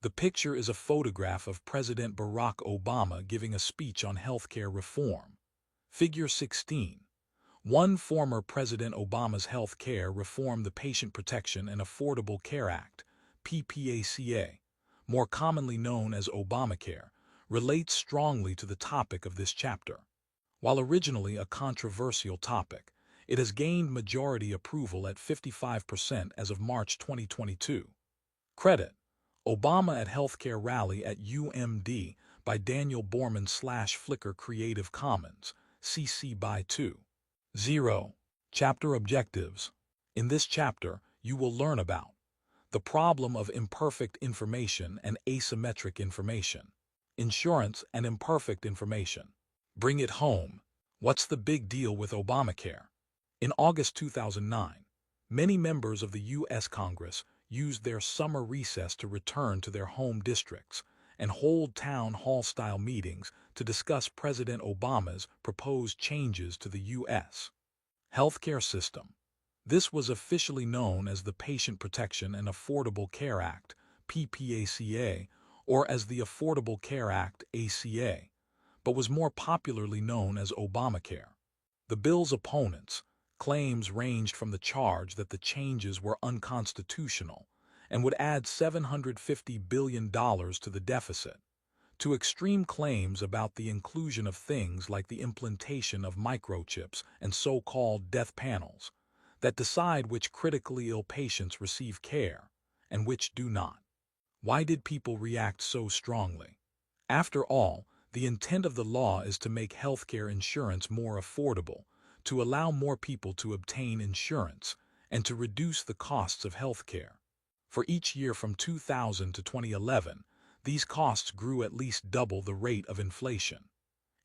The picture is a photograph of President Barack Obama giving a speech on healthcare reform. Figure 16. One former President Obama's health care reform, the Patient Protection and Affordable Care Act, PPACA, more commonly known as Obamacare, relates strongly to the topic of this chapter. While originally a controversial topic, it has gained majority approval at 55% as of March 2022. Credit: Obama at Healthcare Rally at UMD by Daniel Borman / Flickr Creative Commons, CC by 2. 0. Chapter Objectives. In this chapter, you will learn about the problem of imperfect information and asymmetric information, insurance and imperfect information. Bring it home. What's the big deal with Obamacare? In August 2009, many members of the U.S. Congress used their summer recess to return to their home districts and hold town hall-style meetings to discuss President Obama's proposed changes to the U.S. healthcare system. This was officially known as the Patient Protection and Affordable Care Act, PPACA, or as the Affordable Care Act, ACA, but was more popularly known as Obamacare. The bill's opponents' claims ranged from the charge that the changes were unconstitutional and would add $750 billion to the deficit, to extreme claims about the inclusion of things like the implantation of microchips and so-called death panels that decide which critically ill patients receive care and which do not. Why did people react so strongly? After all, the intent of the law is to make healthcare insurance more affordable, to allow more people to obtain insurance, and to reduce the costs of healthcare. For each year from 2000 to 2011, these costs grew at least double the rate of inflation.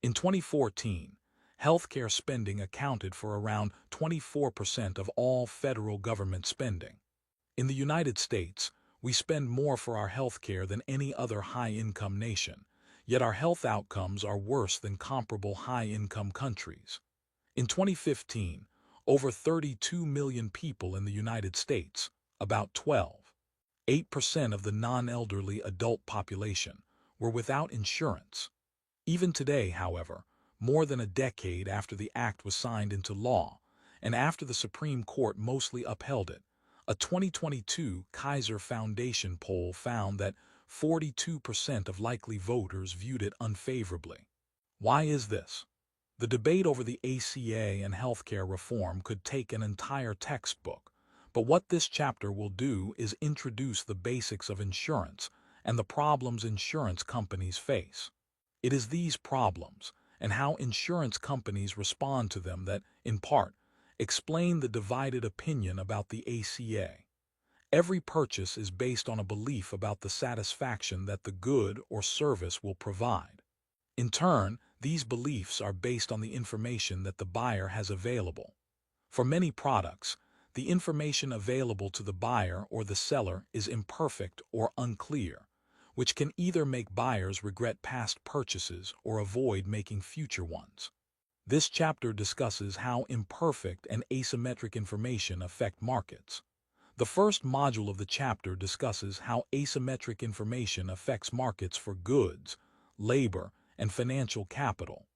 In 2014, healthcare spending accounted for around 24% of all federal government spending. In the United States, we spend more for our healthcare than any other high-income nation, yet our health outcomes are worse than comparable high-income countries. In 2015, over 32 million people in the United States, about 12.8% of the non-elderly adult population, were without insurance. Even today, however, more than a decade after the act was signed into law, and after the Supreme Court mostly upheld it, a 2022 Kaiser Foundation poll found that 42% of likely voters viewed it unfavorably. Why is this? The debate over the ACA and healthcare reform could take an entire textbook, but what this chapter will do is introduce the basics of insurance and the problems insurance companies face. It is these problems and how insurance companies respond to them that, in part, explain the divided opinion about the ACA. Every purchase is based on a belief about the satisfaction that the good or service will provide. In turn, these beliefs are based on the information that the buyer has available. For many products, the information available to the buyer or the seller is imperfect or unclear, which can either make buyers regret past purchases or avoid making future ones. This chapter discusses how imperfect and asymmetric information affect markets. The first module of the chapter discusses how asymmetric information affects markets for goods, labor, and financial capital.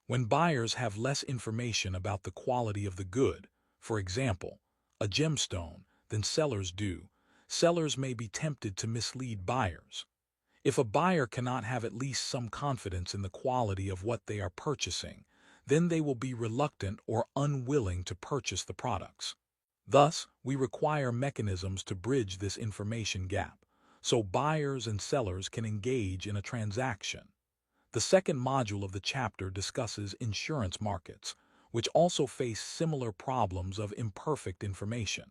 When buyers have less information about the quality of the good, for example, a gemstone, than sellers do, sellers may be tempted to mislead buyers. If a buyer cannot have at least some confidence in the quality of what they are purchasing, then they will be reluctant or unwilling to purchase the products. Thus, we require mechanisms to bridge this information gap, so buyers and sellers can engage in a transaction. The second module of the chapter discusses insurance markets, which also face similar problems of imperfect information.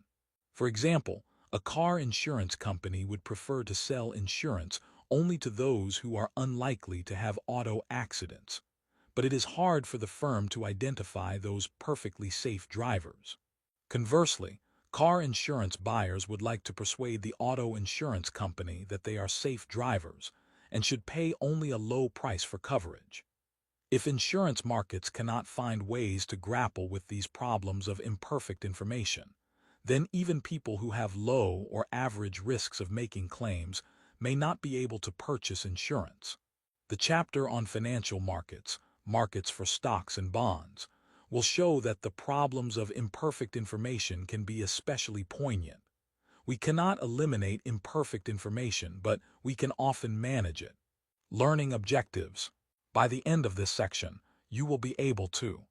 For example, a car insurance company would prefer to sell insurance only to those who are unlikely to have auto accidents, but it is hard for the firm to identify those perfectly safe drivers. Conversely, car insurance buyers would like to persuade the auto insurance company that they are safe drivers and should pay only a low price for coverage. If insurance markets cannot find ways to grapple with these problems of imperfect information, then even people who have low or average risks of making claims may not be able to purchase insurance. The chapter on financial markets, markets for stocks and bonds, will show that the problems of imperfect information can be especially poignant. We cannot eliminate imperfect information, but we can often manage it. Learning objectives. By the end of this section, you will be able to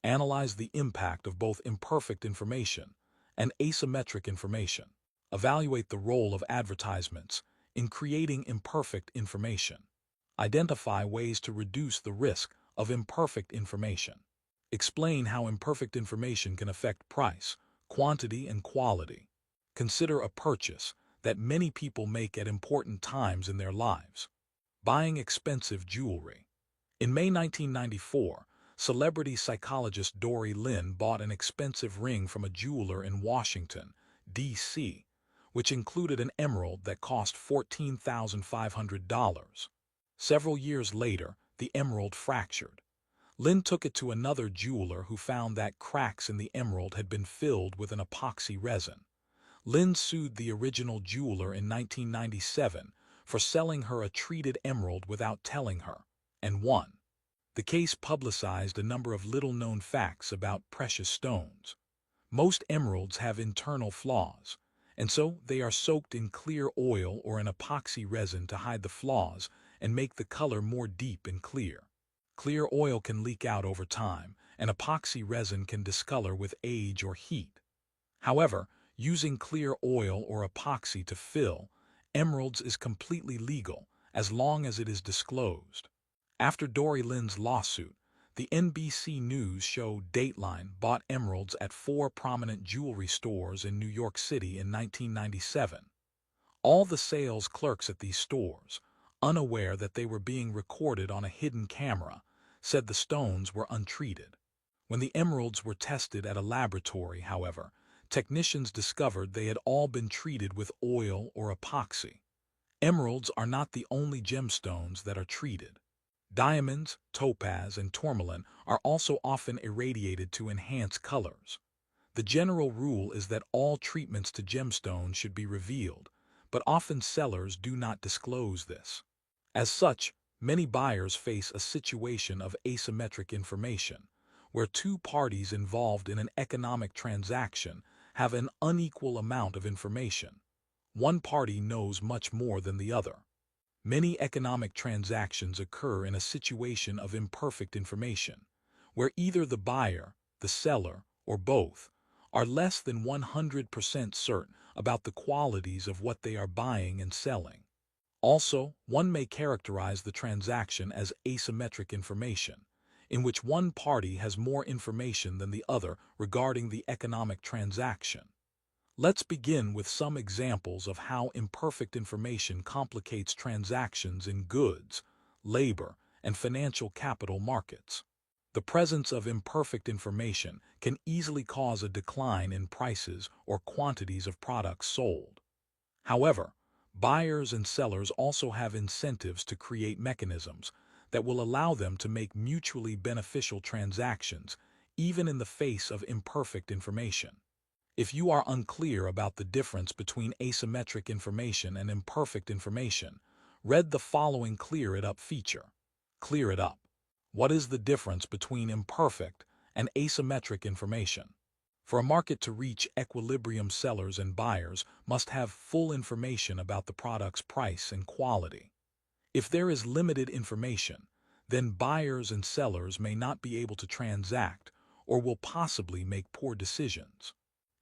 analyze the impact of both imperfect information and asymmetric information. Evaluate the role of advertisements in creating imperfect information. Identify ways to reduce the risk of imperfect information. Explain how imperfect information can affect price, quantity, and quality. Consider a purchase that many people make at important times in their lives. Buying expensive jewelry. In May 1994, celebrity psychologist Dory Lynn bought an expensive ring from a jeweler in Washington, D.C., which included an emerald that cost $14,500. Several years later, the emerald fractured. Lynn took it to another jeweler who found that cracks in the emerald had been filled with an epoxy resin. Lynn sued the original jeweler in 1997 for selling her a treated emerald without telling her, and won. The case publicized a number of little-known facts about precious stones. Most emeralds have internal flaws, and so they are soaked in clear oil or an epoxy resin to hide the flaws and make the color more deep and clear. Clear oil can leak out over time, and epoxy resin can discolor with age or heat. However, using clear oil or epoxy to fill emeralds is completely legal as long as it is disclosed. After Dory Lynn's lawsuit, the NBC News show Dateline bought emeralds at 4 prominent jewelry stores in New York City in 1997. All the sales clerks at these stores, unaware that they were being recorded on a hidden camera, said the stones were untreated. When the emeralds were tested at a laboratory, however, technicians discovered they had all been treated with oil or epoxy. Emeralds are not the only gemstones that are treated. Diamonds, topaz, and tourmaline are also often irradiated to enhance colors. The general rule is that all treatments to gemstones should be revealed, but often sellers do not disclose this. As such, many buyers face a situation of asymmetric information, where two parties involved in an economic transaction have an unequal amount of information. One party knows much more than the other. Many economic transactions occur in a situation of imperfect information, where either the buyer, the seller, or both are less than 100% certain about the qualities of what they are buying and selling. Also, one may characterize the transaction as asymmetric information, in which one party has more information than the other regarding the economic transaction. Let's begin with some examples of how imperfect information complicates transactions in goods, labor, and financial capital markets. The presence of imperfect information can easily cause a decline in prices or quantities of products sold. However, buyers and sellers also have incentives to create mechanisms that will allow them to make mutually beneficial transactions, even in the face of imperfect information. If you are unclear about the difference between asymmetric information and imperfect information, read the following Clear It Up feature. Clear it up. What is the difference between imperfect and asymmetric information? For a market to reach equilibrium, sellers and buyers must have full information about the product's price and quality. If there is limited information, then buyers and sellers may not be able to transact or will possibly make poor decisions.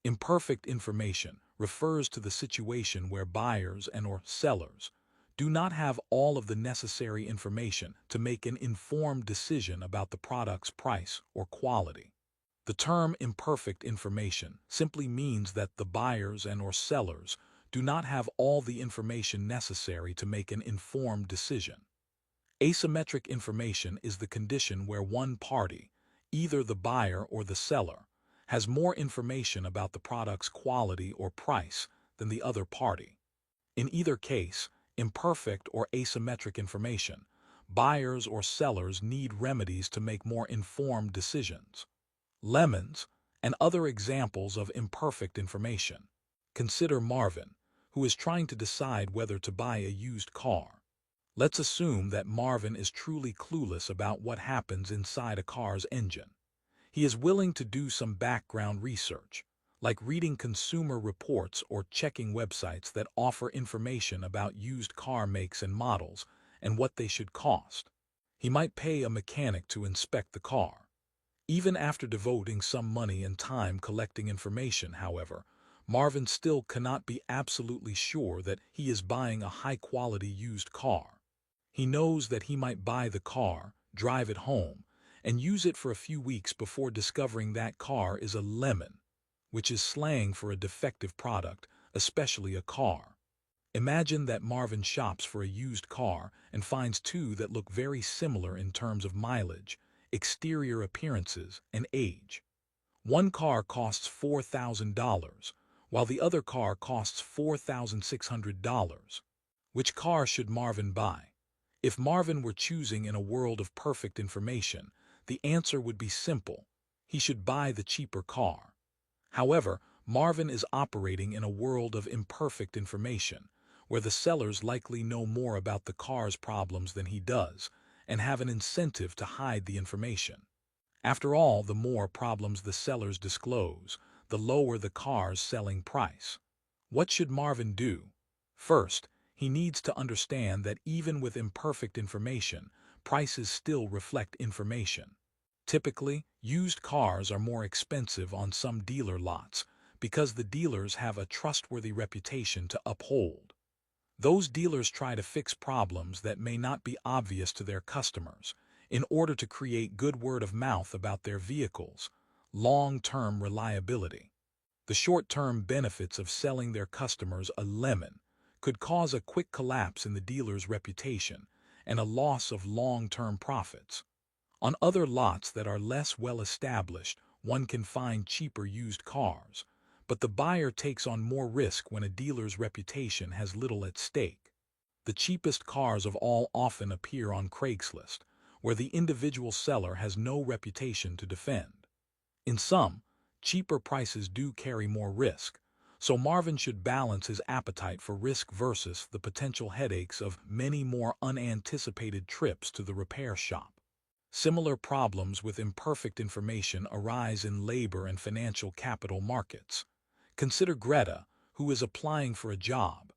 Imperfect information refers to the situation where buyers and/or sellers do not have all of the necessary information to make an informed decision about the product's price or quality. The term imperfect information simply means that the buyers and/or sellers do not have all the information necessary to make an informed decision. Asymmetric information is the condition where one party, either the buyer or the seller, has more information about the product's quality or price than the other party. In either case, imperfect or asymmetric information, buyers or sellers need remedies to make more informed decisions. Lemons and other examples of imperfect information. Consider Marvin, who is trying to decide whether to buy a used car. Let's assume that Marvin is truly clueless about what happens inside a car's engine. He is willing to do some background research, like reading consumer reports or checking websites that offer information about used car makes and models and what they should cost. He might pay a mechanic to inspect the car. Even after devoting some money and time collecting information, however, Marvin still cannot be absolutely sure that he is buying a high-quality used car. He knows that he might buy the car, drive it home, and use it for a few weeks before discovering that car is a lemon, which is slang for a defective product, especially a car. Imagine that Marvin shops for a used car and finds two that look very similar in terms of mileage, exterior appearances, and age. One car costs $4,000, while the other car costs $4,600. Which car should Marvin buy? If Marvin were choosing in a world of perfect information, the answer would be simple. He should buy the cheaper car. However, Marvin is operating in a world of imperfect information, where the sellers likely know more about the car's problems than he does, and have an incentive to hide the information. After all, the more problems the sellers disclose, the lower the car's selling price. What should Marvin do? First, he needs to understand that even with imperfect information, prices still reflect information. Typically, used cars are more expensive on some dealer lots because the dealers have a trustworthy reputation to uphold. Those dealers try to fix problems that may not be obvious to their customers in order to create good word of mouth about their vehicles, long-term reliability. The short-term benefits of selling their customers a lemon could cause a quick collapse in the dealer's reputation and a loss of long-term profits. On other lots that are less well-established, one can find cheaper used cars, but the buyer takes on more risk when a dealer's reputation has little at stake. The cheapest cars of all often appear on Craigslist, where the individual seller has no reputation to defend. In sum, cheaper prices do carry more risk, so Marvin should balance his appetite for risk versus the potential headaches of many more unanticipated trips to the repair shop. Similar problems with imperfect information arise in labor and financial capital markets. Consider Greta, who is applying for a job.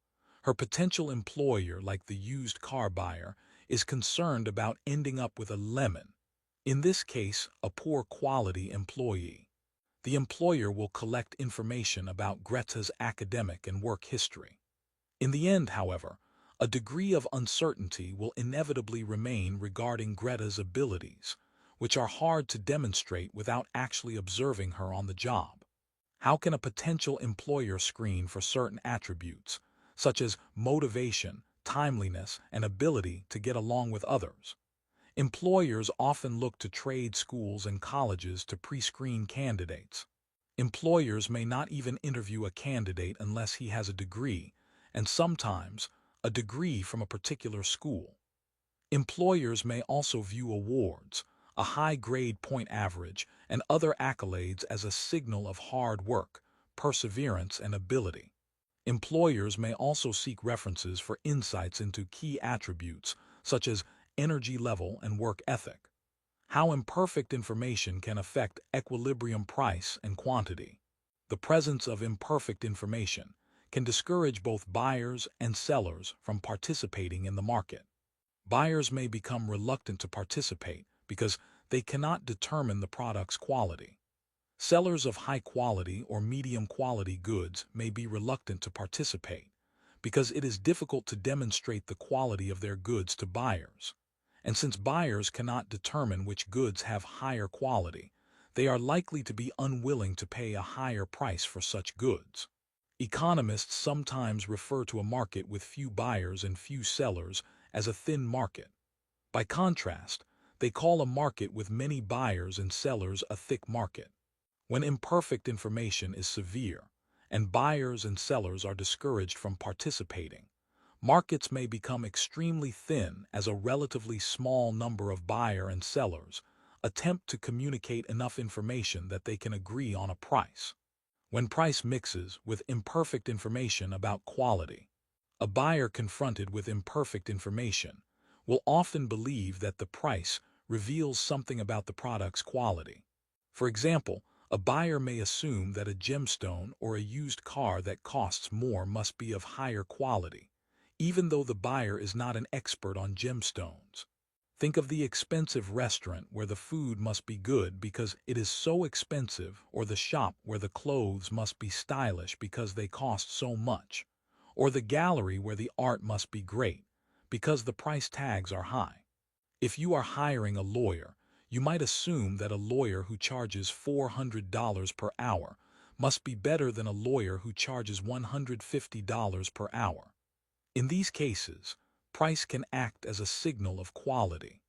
Her potential employer, like the used car buyer, is concerned about ending up with a lemon. In this case, a poor quality employee. The employer will collect information about Greta's academic and work history. In the end, however, a degree of uncertainty will inevitably remain regarding Greta's abilities, which are hard to demonstrate without actually observing her on the job. How can a potential employer screen for certain attributes, such as motivation, timeliness, and ability to get along with others? Employers often look to trade schools and colleges to pre-screen candidates. Employers may not even interview a candidate unless he has a degree, and sometimes a degree from a particular school. Employers may also view awards, a high grade point average, and other accolades as a signal of hard work, perseverance, and ability. Employers may also seek references for insights into key attributes such as energy level and work ethic. How imperfect information can affect equilibrium price and quantity. The presence of imperfect information can discourage both buyers and sellers from participating in the market. Buyers may become reluctant to participate because they cannot determine the product's quality. Sellers of high-quality or medium-quality goods may be reluctant to participate because it is difficult to demonstrate the quality of their goods to buyers. And since buyers cannot determine which goods have higher quality, they are likely to be unwilling to pay a higher price for such goods. Economists sometimes refer to a market with few buyers and few sellers as a thin market. By contrast, they call a market with many buyers and sellers a thick market. When imperfect information is severe, and buyers and sellers are discouraged from participating, markets may become extremely thin as a relatively small number of buyer and sellers attempt to communicate enough information that they can agree on a price. When price mixes with imperfect information about quality. A buyer confronted with imperfect information will often believe that the price reveals something about the product's quality. For example, a buyer may assume that a gemstone or a used car that costs more must be of higher quality, even though the buyer is not an expert on gemstones. Think of the expensive restaurant where the food must be good because it is so expensive, or the shop where the clothes must be stylish because they cost so much, or the gallery where the art must be great because the price tags are high. If you are hiring a lawyer, you might assume that a lawyer who charges $400 per hour must be better than a lawyer who charges $150 per hour. In these cases, price can act as a signal of quality.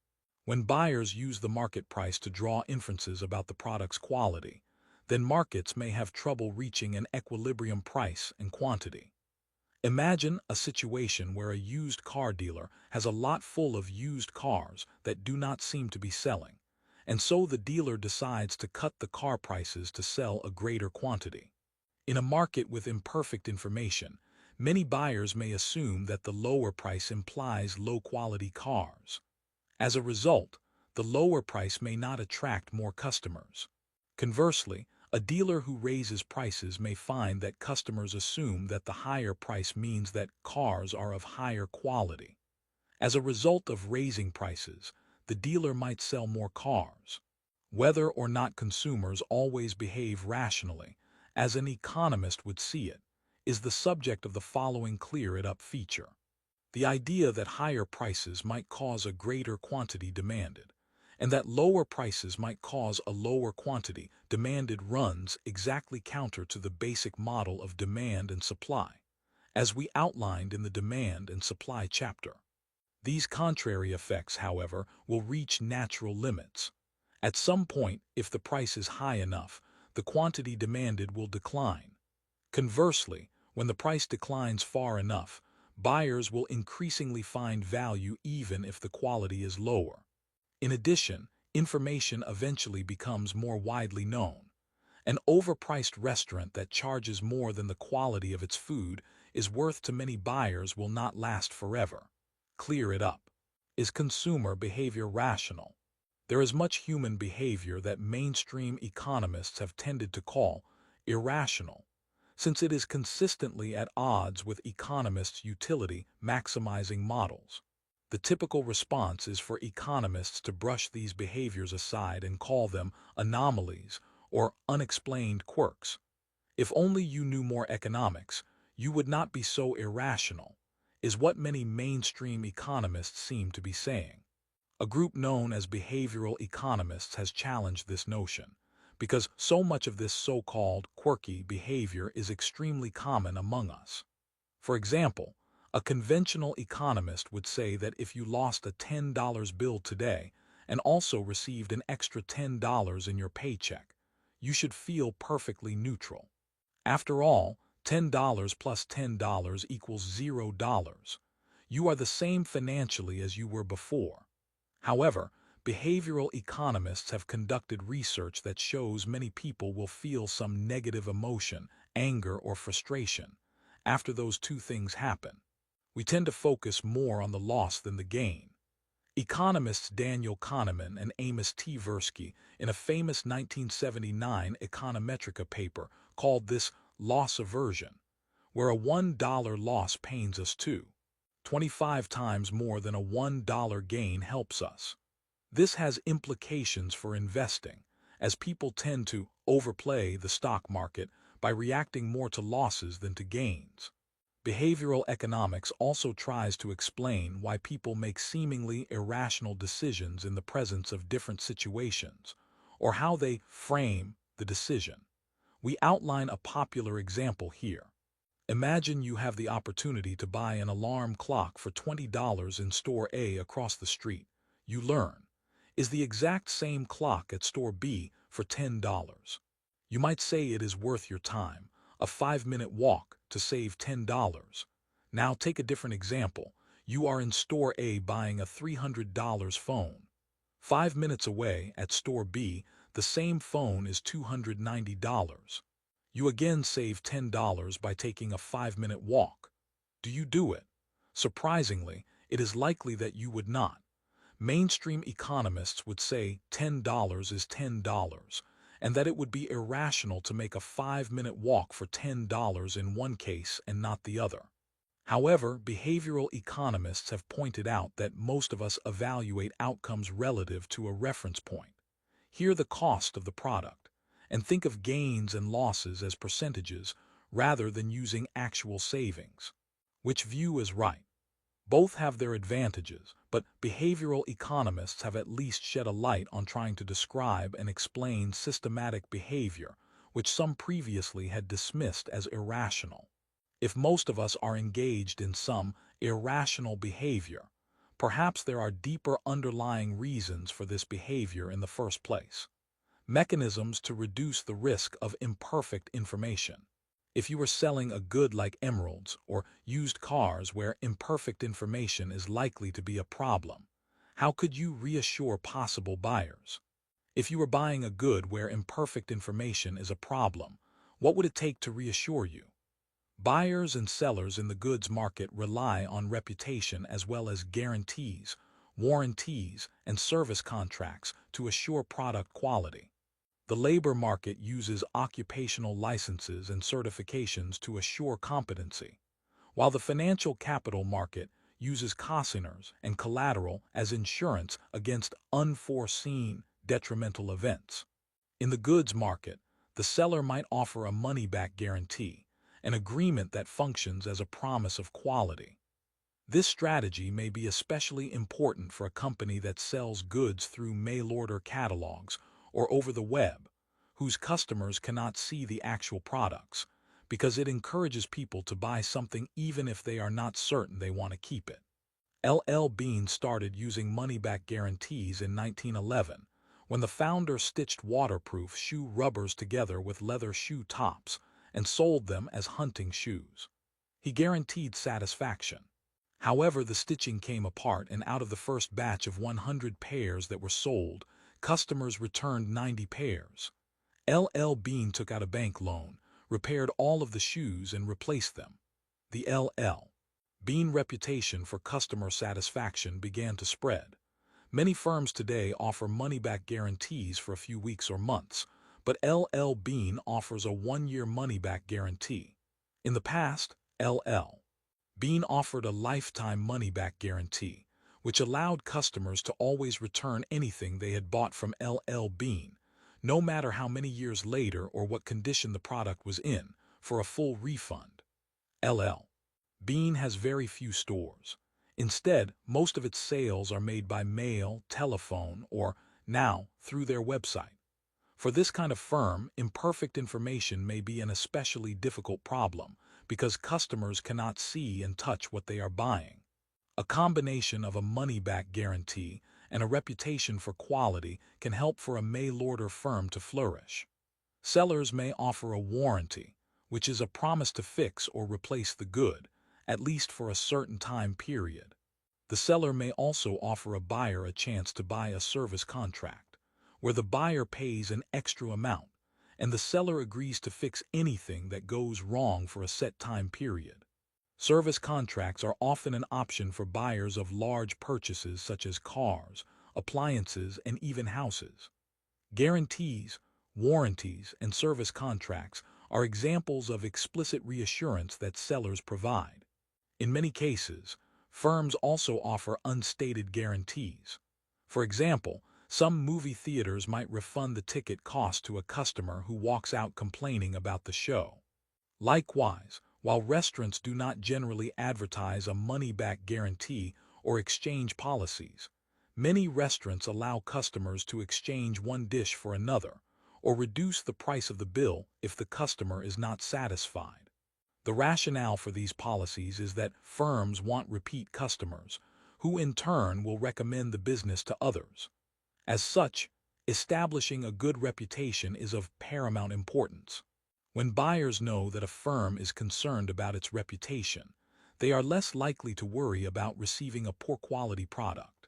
When buyers use the market price to draw inferences about the product's quality, then markets may have trouble reaching an equilibrium price and quantity. Imagine a situation where a used car dealer has a lot full of used cars that do not seem to be selling, and so the dealer decides to cut the car prices to sell a greater quantity. In a market with imperfect information, many buyers may assume that the lower price implies low-quality cars. As a result, the lower price may not attract more customers. Conversely, a dealer who raises prices may find that customers assume that the higher price means that cars are of higher quality. As a result of raising prices, the dealer might sell more cars. Whether or not consumers always behave rationally, as an economist would see it, is the subject of the following Clear It Up feature. The idea that higher prices might cause a greater quantity demanded, and that lower prices might cause a lower quantity demanded runs exactly counter to the basic model of demand and supply, as we outlined in the demand and supply chapter. These contrary effects, however, will reach natural limits. At some point, if the price is high enough, the quantity demanded will decline. Conversely, when the price declines far enough, buyers will increasingly find value even if the quality is lower. In addition, information eventually becomes more widely known. An overpriced restaurant that charges more than the quality of its food is worth to many buyers will not last forever. Clear it up. Is consumer behavior rational? There is much human behavior that mainstream economists have tended to call irrational, since it is consistently at odds with economists' utility-maximizing models. The typical response is for economists to brush these behaviors aside and call them anomalies or unexplained quirks. If only you knew more economics, you would not be so irrational, is what many mainstream economists seem to be saying. A group known as behavioral economists has challenged this notion, because so much of this so-called quirky behavior is extremely common among us. For example, a conventional economist would say that if you lost a $10 bill today and also received an extra $10 in your paycheck, you should feel perfectly neutral. After all, $10 plus $10 equals $0. You are the same financially as you were before. However, behavioral economists have conducted research that shows many people will feel some negative emotion, anger or frustration, after those two things happen. We tend to focus more on the loss than the gain. Economists Daniel Kahneman and Amos Tversky, in a famous 1979 Econometrica paper, called this loss aversion, where a $1 loss pains us 25 times more than a $1 gain helps us. This has implications for investing, as people tend to overplay the stock market by reacting more to losses than to gains. Behavioral economics also tries to explain why people make seemingly irrational decisions in the presence of different situations, or how they frame the decision. We outline a popular example here. Imagine you have the opportunity to buy an alarm clock for $20 in store A across the street. You learn, is the exact same clock at store B for $10. You might say it is worth your time, a 5-minute walk, to save $10. Now take a different example. You are in store A buying a $300 phone. 5 minutes away, at store B, the same phone is $290. You again save $10 by taking a 5-minute walk. Do you do it? Surprisingly, it is likely that you would not. Mainstream economists would say $10 is $10, and that it would be irrational to make a 5-minute walk for $10 in one case and not the other. However, behavioral economists have pointed out that most of us evaluate outcomes relative to a reference point. Hear the cost of the product, and think of gains and losses as percentages rather than using actual savings. Which view is right? Both have their advantages, but behavioral economists have at least shed a light on trying to describe and explain systematic behavior, which some previously had dismissed as irrational. If most of us are engaged in some irrational behavior, perhaps there are deeper underlying reasons for this behavior in the first place. Mechanisms to reduce the risk of imperfect information. If you are selling a good like emeralds or used cars where imperfect information is likely to be a problem, how could you reassure possible buyers? If you are buying a good where imperfect information is a problem, what would it take to reassure you? Buyers and sellers in the goods market rely on reputation as well as guarantees, warranties, and service contracts to assure product quality. The labor market uses occupational licenses and certifications to assure competency, while the financial capital market uses consignors and collateral as insurance against unforeseen detrimental events. In the goods market, the seller might offer a money-back guarantee, an agreement that functions as a promise of quality. This strategy may be especially important for a company that sells goods through mail-order catalogs or over the web, whose customers cannot see the actual products, because it encourages people to buy something even if they are not certain they want to keep it. L.L. Bean started using money-back guarantees in 1911, when the founder stitched waterproof shoe rubbers together with leather shoe tops and sold them as hunting shoes. He guaranteed satisfaction. However, the stitching came apart, and out of the first batch of 100 pairs that were sold, customers returned 90 pairs. L.L. Bean took out a bank loan, repaired all of the shoes, and replaced them. The L.L. Bean reputation for customer satisfaction began to spread. Many firms today offer money-back guarantees for a few weeks or months, but L.L. Bean offers a 1-year money-back guarantee. In the past, L.L. Bean offered a lifetime money-back guarantee, which allowed customers to always return anything they had bought from L.L. Bean, no matter how many years later or what condition the product was in, for a full refund. L.L. Bean has very few stores. Instead, most of its sales are made by mail, telephone, or, now, through their website. For this kind of firm, imperfect information may be an especially difficult problem because customers cannot see and touch what they are buying. A combination of a money-back guarantee and a reputation for quality can help for a mail-order firm to flourish. Sellers may offer a warranty, which is a promise to fix or replace the good, at least for a certain time period. The seller may also offer a buyer a chance to buy a service contract, where the buyer pays an extra amount, and the seller agrees to fix anything that goes wrong for a set time period. Service contracts are often an option for buyers of large purchases such as cars, appliances, and even houses. Guarantees, warranties, and service contracts are examples of explicit reassurance that sellers provide. In many cases, firms also offer unstated guarantees. For example, some movie theaters might refund the ticket cost to a customer who walks out complaining about the show. Likewise, while restaurants do not generally advertise a money-back guarantee or exchange policies, many restaurants allow customers to exchange one dish for another or reduce the price of the bill if the customer is not satisfied. The rationale for these policies is that firms want repeat customers, who in turn will recommend the business to others. As such, establishing a good reputation is of paramount importance. When buyers know that a firm is concerned about its reputation, they are less likely to worry about receiving a poor-quality product.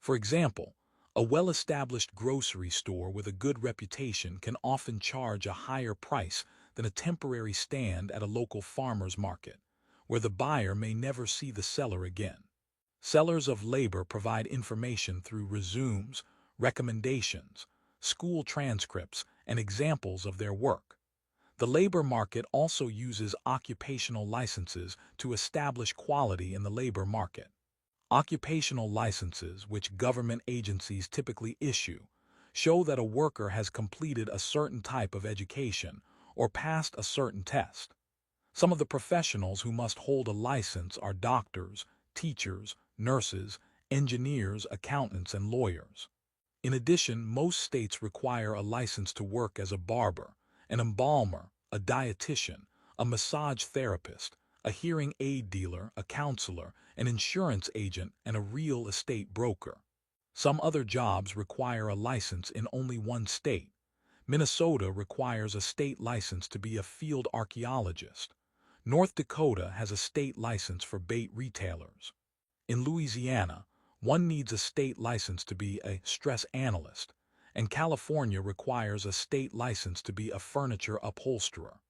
For example, a well-established grocery store with a good reputation can often charge a higher price than a temporary stand at a local farmer's market, where the buyer may never see the seller again. Sellers of labor provide information through resumes, recommendations, school transcripts, and examples of their work. The labor market also uses occupational licenses to establish quality in the labor market. Occupational licenses, which government agencies typically issue, show that a worker has completed a certain type of education or passed a certain test. Some of the professionals who must hold a license are doctors, teachers, nurses, engineers, accountants, and lawyers. In addition, most states require a license to work as a barber, an embalmer, a dietitian, a massage therapist, a hearing aid dealer, a counselor, an insurance agent, and a real estate broker. Some other jobs require a license in only one state. Minnesota requires a state license to be a field archaeologist. North Dakota has a state license for bait retailers. In Louisiana, one needs a state license to be a stress analyst, and California requires a state license to be a furniture upholsterer.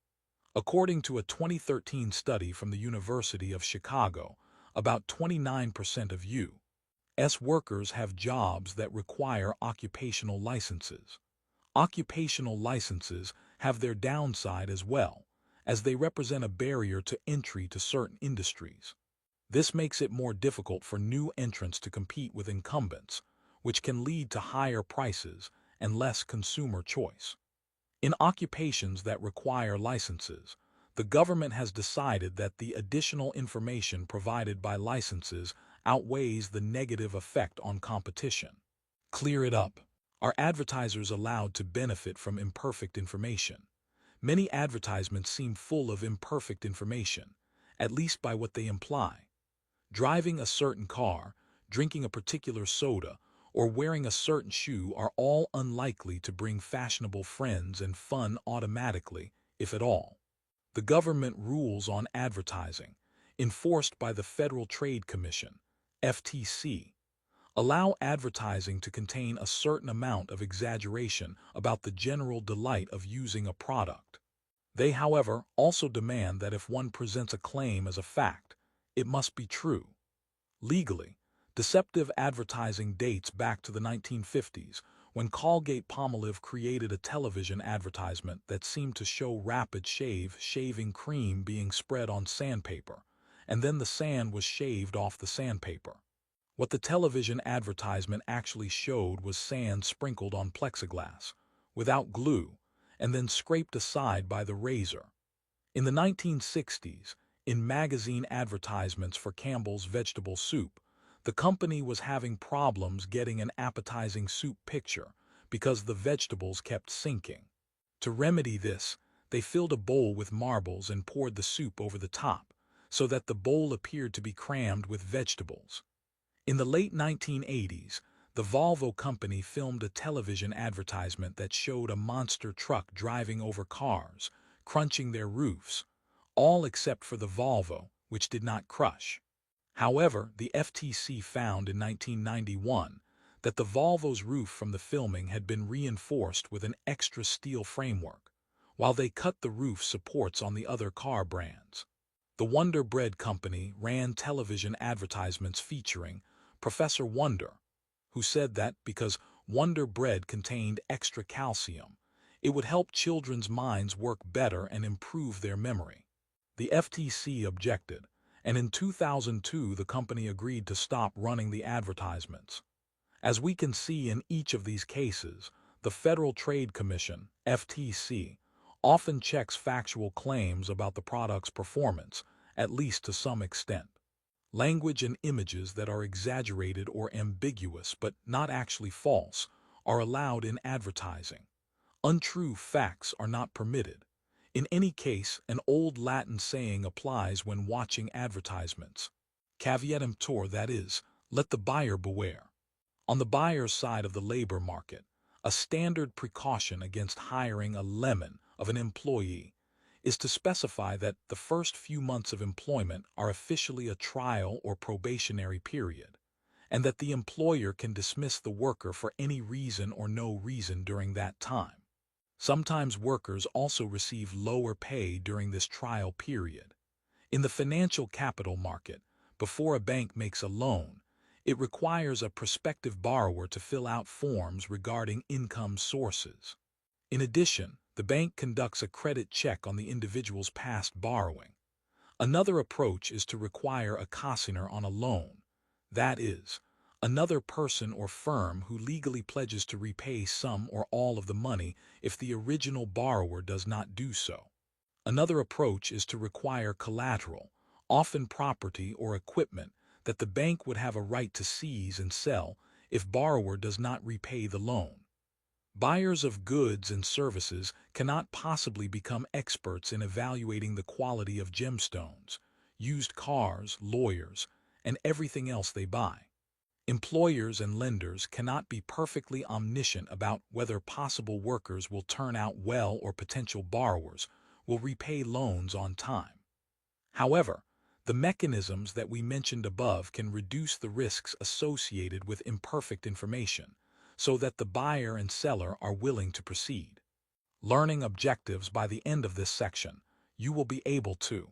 According to a 2013 study from the University of Chicago, about 29% of U.S. workers have jobs that require occupational licenses. Occupational licenses have their downside as well, as they represent a barrier to entry to certain industries. This makes it more difficult for new entrants to compete with incumbents, which can lead to higher prices and less consumer choice. In occupations that require licenses, the government has decided that the additional information provided by licenses outweighs the negative effect on competition. Clear it up. Are advertisers allowed to benefit from imperfect information? Many advertisements seem full of imperfect information, at least by what they imply. Driving a certain car, drinking a particular soda, or wearing a certain shoe are all unlikely to bring fashionable friends and fun automatically, if at all. The government rules on advertising, enforced by the Federal Trade Commission, FTC, allow advertising to contain a certain amount of exaggeration about the general delight of using a product. They, however, also demand that if one presents a claim as a fact, it must be true. Legally, deceptive advertising dates back to the 1950s, when Colgate-Palmolive created a television advertisement that seemed to show Rapid Shave shaving cream being spread on sandpaper, and then the sand was shaved off the sandpaper. What the television advertisement actually showed was sand sprinkled on plexiglass, without glue, and then scraped aside by the razor. In the 1960s, in magazine advertisements for Campbell's vegetable soup, the company was having problems getting an appetizing soup picture because the vegetables kept sinking. To remedy this, they filled a bowl with marbles and poured the soup over the top, so that the bowl appeared to be crammed with vegetables. In the late 1980s, the Volvo company filmed a television advertisement that showed a monster truck driving over cars, crunching their roofs, all except for the Volvo, which did not crush. However, the FTC found in 1991 that the Volvo's roof from the filming had been reinforced with an extra steel framework, while they cut the roof supports on the other car brands. The Wonder Bread Company ran television advertisements featuring Professor Wonder, who said that because Wonder Bread contained extra calcium, it would help children's minds work better and improve their memory. The FTC objected, and in 2002 the company agreed to stop running the advertisements. As we can see in each of these cases, the Federal Trade Commission, FTC, often checks factual claims about the product's performance, at least to some extent. Language and images that are exaggerated or ambiguous but not actually false are allowed in advertising. Untrue facts are not permitted. In any case, an old Latin saying applies when watching advertisements. Caveat emptor, that is, let the buyer beware. On the buyer's side of the labor market, a standard precaution against hiring a lemon of an employee is to specify that the first few months of employment are officially a trial or probationary period, and that the employer can dismiss the worker for any reason or no reason during that time. Sometimes workers also receive lower pay during this trial period. In the financial capital market, before a bank makes a loan, it requires a prospective borrower to fill out forms regarding income sources. In addition, the bank conducts a credit check on the individual's past borrowing. Another approach is to require a consignor on a loan, that is, another person or firm who legally pledges to repay some or all of the money if the original borrower does not do so. Another approach is to require collateral, often property or equipment, that the bank would have a right to seize and sell if borrower does not repay the loan. Buyers of goods and services cannot possibly become experts in evaluating the quality of gemstones, used cars, lawyers, and everything else they buy. Employers and lenders cannot be perfectly omniscient about whether possible workers will turn out well or potential borrowers will repay loans on time. However, the mechanisms that we mentioned above can reduce the risks associated with imperfect information, so that the buyer and seller are willing to proceed. Learning objectives. By the end of this section, you will be able to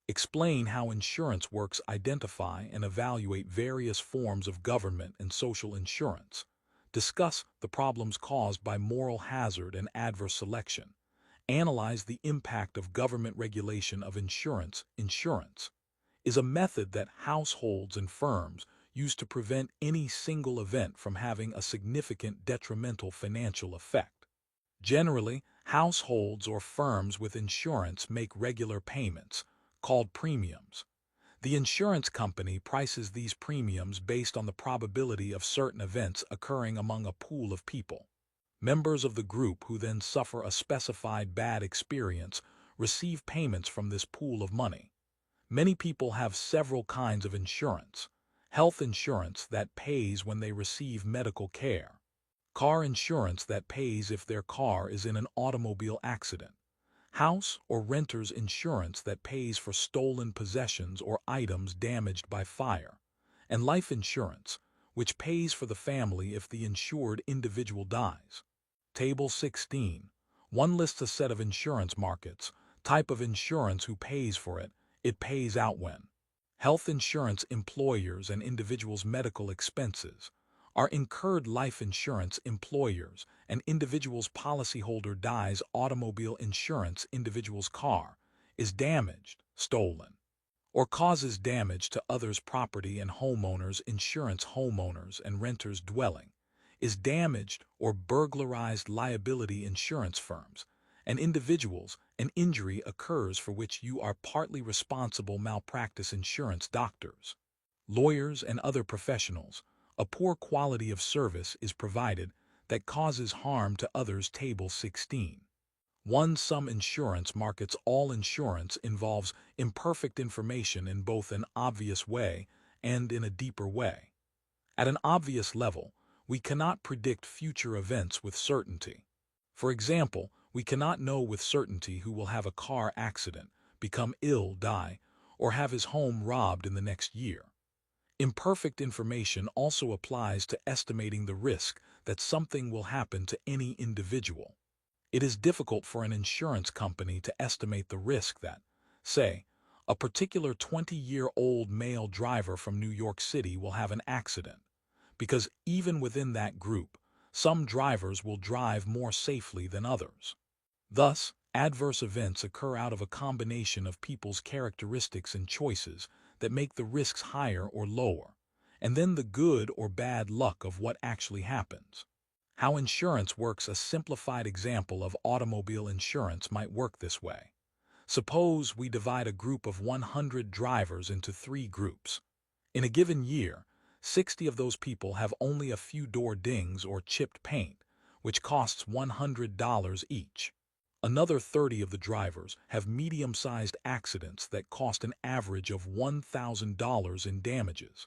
explain how insurance works, identify and evaluate various forms of government and social insurance, discuss the problems caused by moral hazard and adverse selection, analyze the impact of government regulation of insurance. Insurance is a method that households and firms use to prevent any single event from having a significant detrimental financial effect. Generally, households or firms with insurance make regular payments, called premiums. The insurance company prices these premiums based on the probability of certain events occurring among a pool of people. Members of the group who then suffer a specified bad experience receive payments from this pool of money. Many people have several kinds of insurance. Health insurance that pays when they receive medical care. Car insurance that pays if their car is in an automobile accident. House or renter's insurance that pays for stolen possessions or items damaged by fire. And life insurance, which pays for the family if the insured individual dies. Table 16. 1 lists a set of insurance markets, type of insurance, who pays for it, it pays out when. Health insurance, employers and individuals' medical expenses. Are incurred. Life insurance, employers and individuals' policyholder dies. Automobile insurance, individual's car is damaged, stolen, or causes damage to others' property and homeowners insurance, homeowners and renters' dwelling is damaged or burglarized. Liability insurance, firms and individuals, an injury occurs for which you are partly responsible. Malpractice insurance, doctors, lawyers and other professionals, a poor quality of service is provided that causes harm to others. Table 16. 1. Sum insurance markets. All insurance involves imperfect information in both an obvious way and in a deeper way. At an obvious level, we cannot predict future events with certainty. For example, we cannot know with certainty who will have a car accident, become ill, die, or have his home robbed in the next year. Imperfect information also applies to estimating the risk that something will happen to any individual. It is difficult for an insurance company to estimate the risk that, say, a particular 20-year-old male driver from New York City will have an accident, because even within that group, some drivers will drive more safely than others. Thus, adverse events occur out of a combination of people's characteristics and choices that make the risks higher or lower, and then the good or bad luck of what actually happens. How insurance works. A simplified example of automobile insurance might work this way. Suppose we divide a group of 100 drivers into 3 groups. In a given year, 60 of those people have only a few door dings or chipped paint, which costs $100 each. Another 30 of the drivers have medium-sized accidents that cost an average of $1,000 in damages,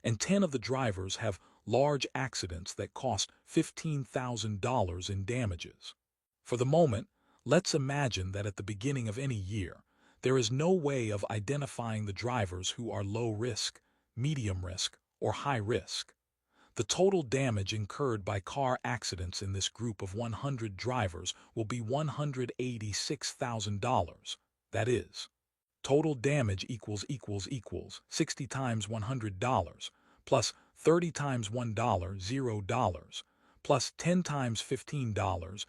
and 10 of the drivers have large accidents that cost $15,000 in damages. For the moment, let's imagine that at the beginning of any year, there is no way of identifying the drivers who are low risk, medium risk, or high risk. The total damage incurred by car accidents in this group of 100 drivers will be $186,000. That is, total damage equals 60 times $100 plus 30 times $1, $0, plus 10 times $15, $0,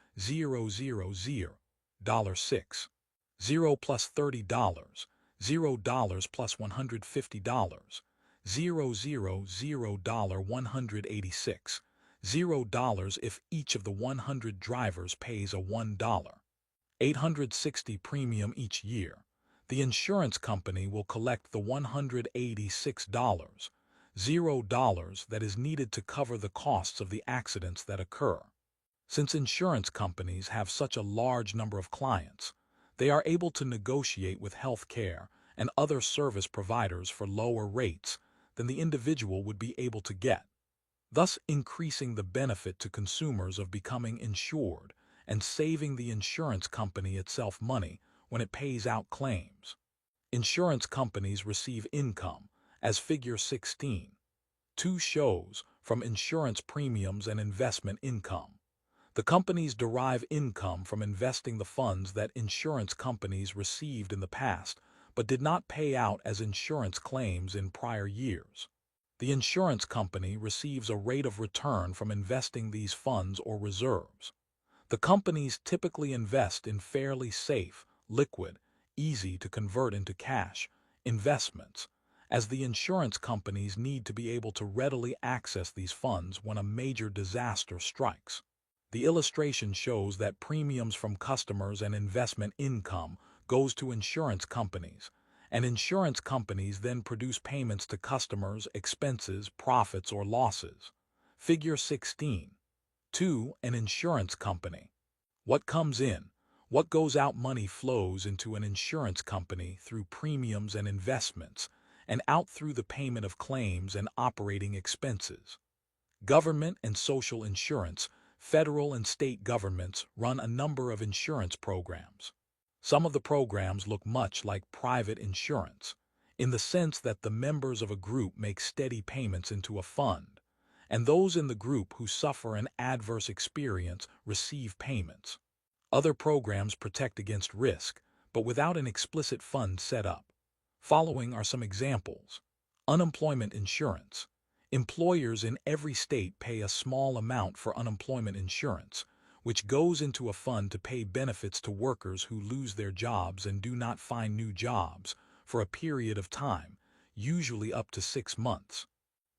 0 plus $30, $0 plus $150, $0, $186, $0 if each of the 100 drivers pays a $1.860 premium each year. The insurance company will collect the $186, $0 that is needed to cover the costs of the accidents that occur. Since insurance companies have such a large number of clients, they are able to negotiate with health care and other service providers for lower rates than the individual would be able to get, thus increasing the benefit to consumers of becoming insured and saving the insurance company itself money when it pays out claims. Insurance companies receive income, as Figure 16, 2 shows, from insurance premiums and investment income. The companies derive income from investing the funds that insurance companies received in the past but did not pay out as insurance claims in prior years. The insurance company receives a rate of return from investing these funds or reserves. The companies typically invest in fairly safe, liquid, easy to convert into cash investments, as the insurance companies need to be able to readily access these funds when a major disaster strikes. The illustration shows that premiums from customers and investment income goes to insurance companies, and insurance companies then produce payments to customers, expenses, profits, or losses. Figure 16. 2. An insurance company. What comes in, what goes out money flows into an insurance company through premiums and investments, and out through the payment of claims and operating expenses. Government and social insurance. Federal and state governments run a number of insurance programs. Some of the programs look much like private insurance, in the sense that the members of a group make steady payments into a fund, and those in the group who suffer an adverse experience receive payments. Other programs protect against risk, but without an explicit fund set up. Following are some examples. Unemployment insurance. Employers in every state pay a small amount for unemployment insurance, which goes into a fund to pay benefits to workers who lose their jobs and do not find new jobs for a period of time, usually up to 6 months.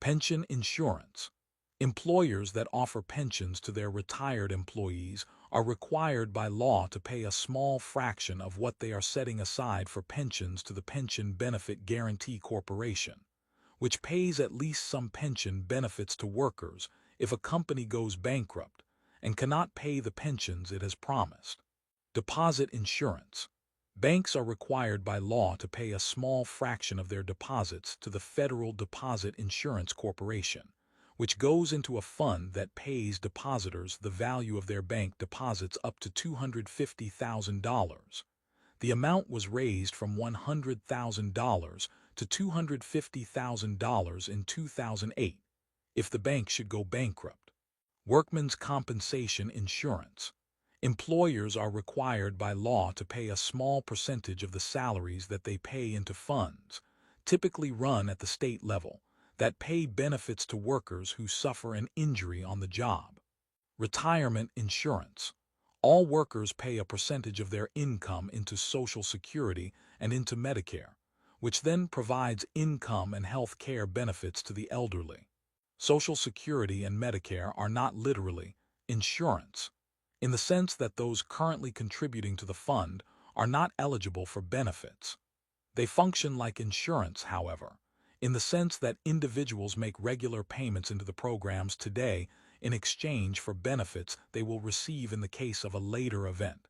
Pension insurance. Employers that offer pensions to their retired employees are required by law to pay a small fraction of what they are setting aside for pensions to the Pension Benefit Guaranty Corporation, which pays at least some pension benefits to workers if a company goes bankrupt and cannot pay the pensions it has promised. Deposit insurance. Banks are required by law to pay a small fraction of their deposits to the Federal Deposit Insurance Corporation, which goes into a fund that pays depositors the value of their bank deposits up to $250,000. The amount was raised from $100,000 to $250,000 in 2008, if the bank should go bankrupt. Workmen's compensation insurance. Employers are required by law to pay a small percentage of the salaries that they pay into funds, typically run at the state level, that pay benefits to workers who suffer an injury on the job. Retirement insurance. All workers pay a percentage of their income into Social Security and into Medicare, which then provides income and health care benefits to the elderly. Social Security and Medicare are not literally insurance, in the sense that those currently contributing to the fund are not eligible for benefits. They function like insurance, however, in the sense that individuals make regular payments into the programs today in exchange for benefits they will receive in the case of a later event,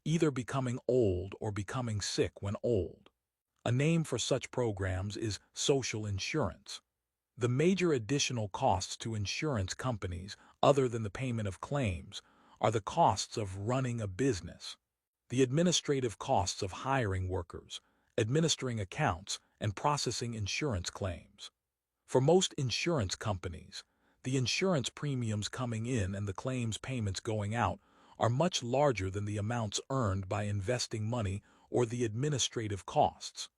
either becoming old or becoming sick when old. A name for such programs is social insurance. The major additional costs to insurance companies, other than the payment of claims, are the costs of running a business, the administrative costs of hiring workers, administering accounts, and processing insurance claims. For most insurance companies, The insurance premiums coming in and the claims payments going out are much larger than the amounts earned by investing money or the administrative costs.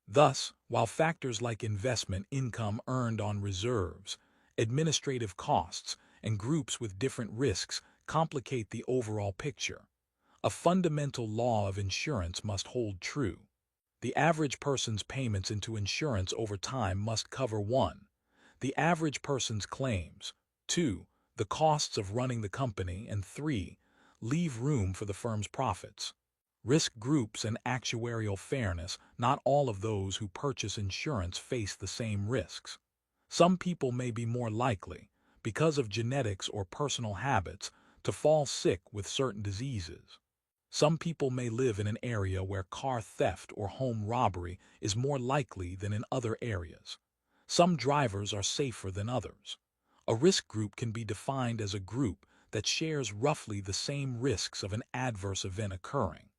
Thus, while factors like investment income earned on reserves, administrative costs, and groups with different risks complicate the overall picture, a fundamental law of insurance must hold true. The average person's payments into insurance over time must cover 1. The average person's claims, 2. The costs of running the company, and 3. Leave room for the firm's profits. Risk groups and actuarial fairness. Not all of those who purchase insurance face the same risks. Some people may be more likely, because of genetics or personal habits, to fall sick with certain diseases. Some people may live in an area where car theft or home robbery is more likely than in other areas. Some drivers are safer than others. A risk group can be defined as a group that shares roughly the same risks of an adverse event occurring.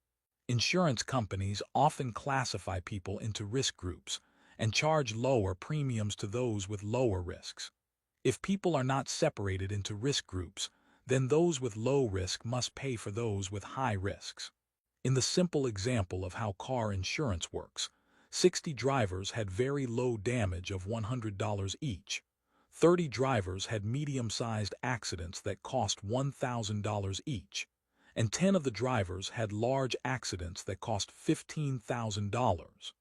Insurance companies often classify people into risk groups and charge lower premiums to those with lower risks. If people are not separated into risk groups, then those with low risk must pay for those with high risks. In the simple example of how car insurance works, 60 drivers had very low damage of $100 each. 30 drivers had medium-sized accidents that cost $1,000 each, and 10 of the drivers had large accidents that cost $15,000.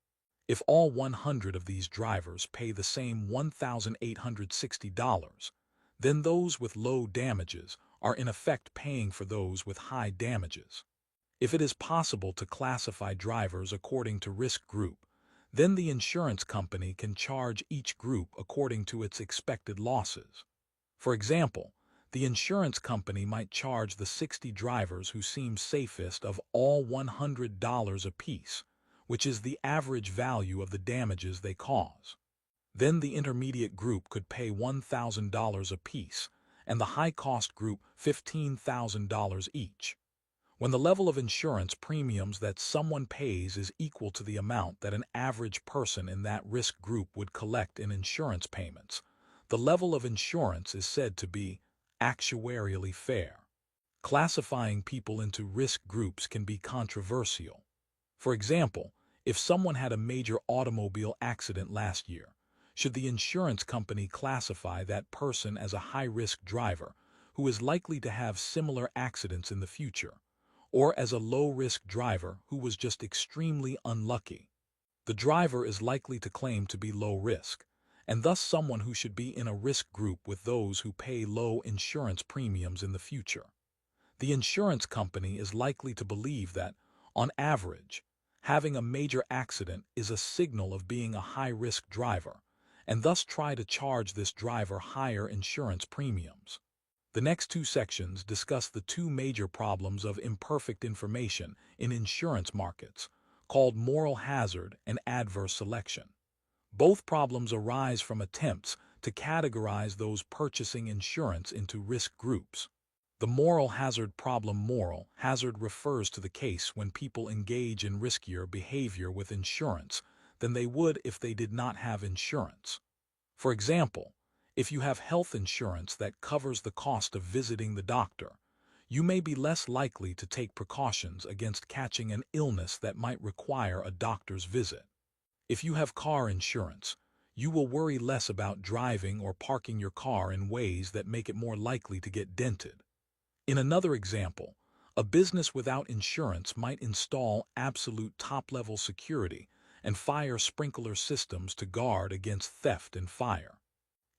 If all 100 of these drivers pay the same $1,860, then those with low damages are in effect paying for those with high damages. If it is possible to classify drivers according to risk group, then the insurance company can charge each group according to its expected losses. For example, the insurance company might charge the 60 drivers who seem safest of all $100 apiece, which is the average value of the damages they cause. Then the intermediate group could pay $1,000 apiece, and the high-cost group $15,000 each. When the level of insurance premiums that someone pays is equal to the amount that an average person in that risk group would collect in insurance payments, the level of insurance is said to be actuarially fair. Classifying people into risk groups can be controversial. For example, if someone had a major automobile accident last year, should the insurance company classify that person as a high-risk driver who is likely to have similar accidents in the future, or as a low-risk driver who was just extremely unlucky? The driver is likely to claim to be low risk, and thus someone who should be in a risk group with those who pay low insurance premiums in the future. The insurance company is likely to believe that, on average, having a major accident is a signal of being a high-risk driver, and thus try to charge this driver higher insurance premiums. The next 2 sections discuss the 2 major problems of imperfect information in insurance markets, called moral hazard and adverse selection. Both problems arise from attempts to categorize those purchasing insurance into risk groups. The moral hazard problem. Moral hazard refers to the case when people engage in riskier behavior with insurance than they would if they did not have insurance. For example, if you have health insurance that covers the cost of visiting the doctor, you may be less likely to take precautions against catching an illness that might require a doctor's visit. If you have car insurance, you will worry less about driving or parking your car in ways that make it more likely to get dented. In another example, a business without insurance might install absolute top-level security and fire sprinkler systems to guard against theft and fire.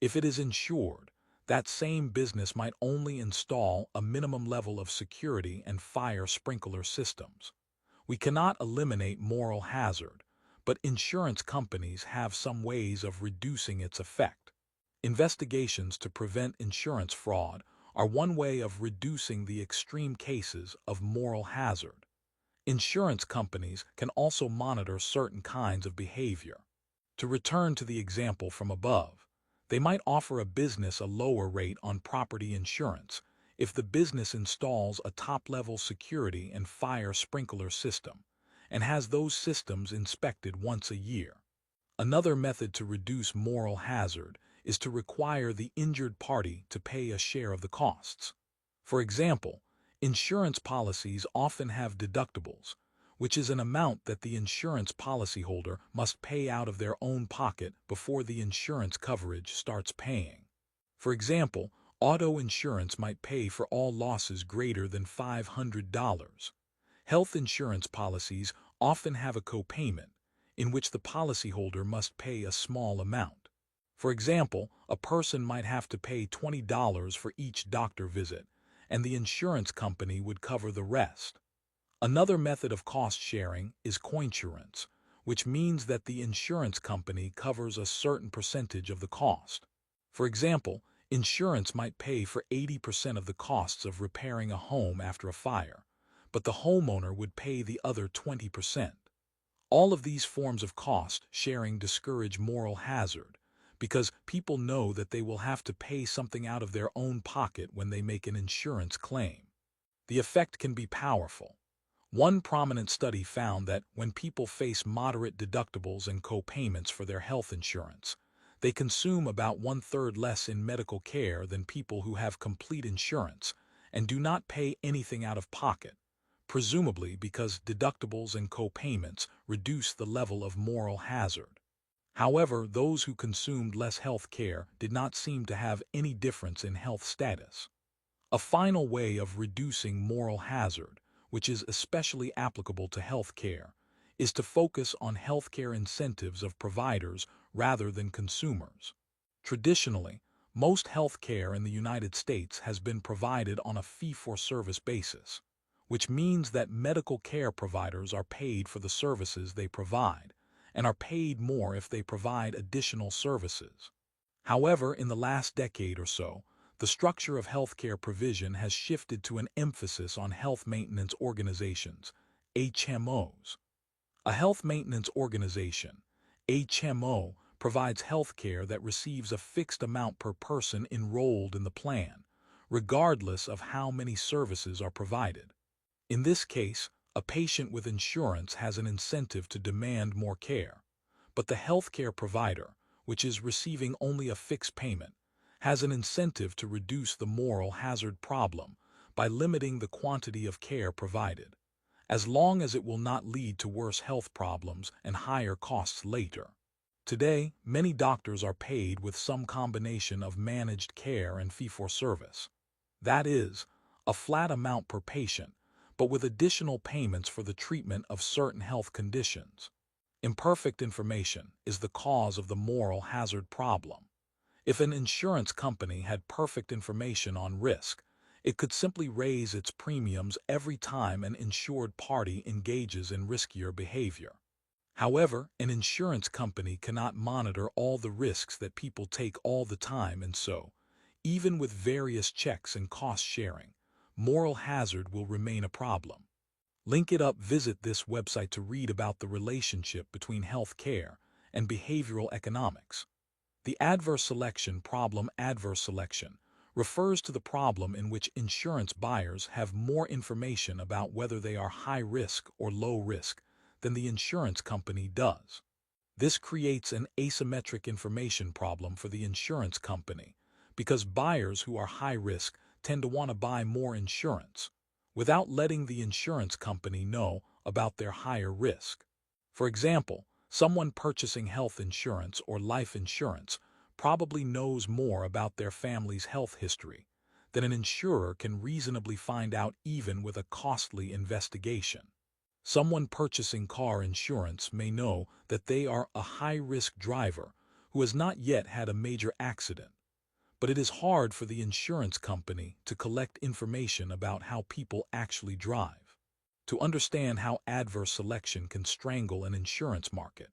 If it is insured, that same business might only install a minimum level of security and fire sprinkler systems. We cannot eliminate moral hazard, but insurance companies have some ways of reducing its effect. Investigations to prevent insurance fraud are one way of reducing the extreme cases of moral hazard. Insurance companies can also monitor certain kinds of behavior. To return to the example from above, they might offer a business a lower rate on property insurance if the business installs a top-level security and fire sprinkler system and has those systems inspected once a year. Another method to reduce moral hazard is to require the injured party to pay a share of the costs. For example, insurance policies often have deductibles, which is an amount that the insurance policyholder must pay out of their own pocket before the insurance coverage starts paying. For example, auto insurance might pay for all losses greater than $500. Health insurance policies often have a copayment, in which the policyholder must pay a small amount. For example, a person might have to pay $20 for each doctor visit, and the insurance company would cover the rest. Another method of cost sharing is coinsurance, which means that the insurance company covers a certain percentage of the cost. For example, insurance might pay for 80% of the costs of repairing a home after a fire, but the homeowner would pay the other 20%. All of these forms of cost sharing discourage moral hazard, because people know that they will have to pay something out of their own pocket when they make an insurance claim. The effect can be powerful. One prominent study found that when people face moderate deductibles and co-payments for their health insurance, they consume about 1/3 less in medical care than people who have complete insurance and do not pay anything out of pocket, presumably because deductibles and co-payments reduce the level of moral hazard. However, those who consumed less health care did not seem to have any difference in health status. A final way of reducing moral hazard, which is especially applicable to health care, is to focus on healthcare incentives of providers rather than consumers. Traditionally, most health care in the United States has been provided on a fee-for-service basis, which means that medical care providers are paid for the services they provide, and are paid more if they provide additional services. However, in the last decade or so, the structure of healthcare provision has shifted to an emphasis on health maintenance organizations, HMOs. A health maintenance organization, HMO, provides health care that receives a fixed amount per person enrolled in the plan, regardless of how many services are provided. In this case, a patient with insurance has an incentive to demand more care, but the healthcare provider, which is receiving only a fixed payment, has an incentive to reduce the moral hazard problem by limiting the quantity of care provided, as long as it will not lead to worse health problems and higher costs later. Today, many doctors are paid with some combination of managed care and fee-for-service. That is, a flat amount per patient, but with additional payments for the treatment of certain health conditions. Imperfect information is the cause of the moral hazard problem. If an insurance company had perfect information on risk, it could simply raise its premiums every time an insured party engages in riskier behavior. However, an insurance company cannot monitor all the risks that people take all the time, and so, even with various checks and cost sharing, moral hazard will remain a problem. Link it up. Visit this website to read about the relationship between health care and behavioral economics. The adverse selection problem. Adverse selection refers to the problem in which insurance buyers have more information about whether they are high risk or low risk than the insurance company does. This creates an asymmetric information problem for the insurance company, because buyers who are high risk tend to want to buy more insurance, without letting the insurance company know about their higher risk. For example, someone purchasing health insurance or life insurance probably knows more about their family's health history than an insurer can reasonably find out even with a costly investigation. Someone purchasing car insurance may know that they are a high-risk driver who has not yet had a major accident, but it is hard for the insurance company to collect information about how people actually drive. To understand how adverse selection can strangle an insurance market,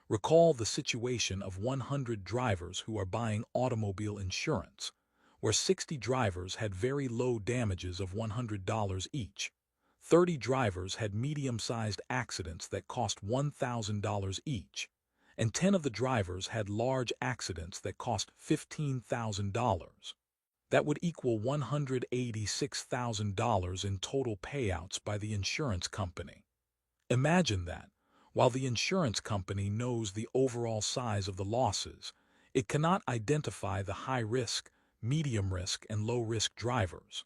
recall the situation of 100 drivers who are buying automobile insurance, where 60 drivers had very low damages of $100 each. 30 drivers had medium-sized accidents that cost $1,000 each, and 10 of the drivers had large accidents that cost $15,000. That would equal $186,000 in total payouts by the insurance company. Imagine that, while the insurance company knows the overall size of the losses, It cannot identify the high-risk, medium-risk, and low-risk drivers.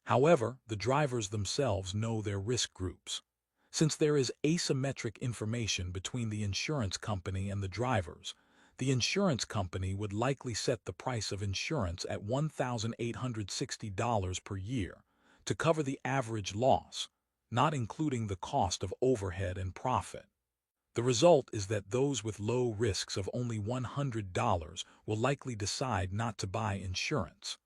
However, the drivers themselves know their risk groups. Since there is asymmetric information between the insurance company and the drivers, the insurance company would likely set the price of insurance at $1,860 per year to cover the average loss, not including the cost of overhead and profit. The result is that those with low risks of only $100 will likely decide not to buy insurance.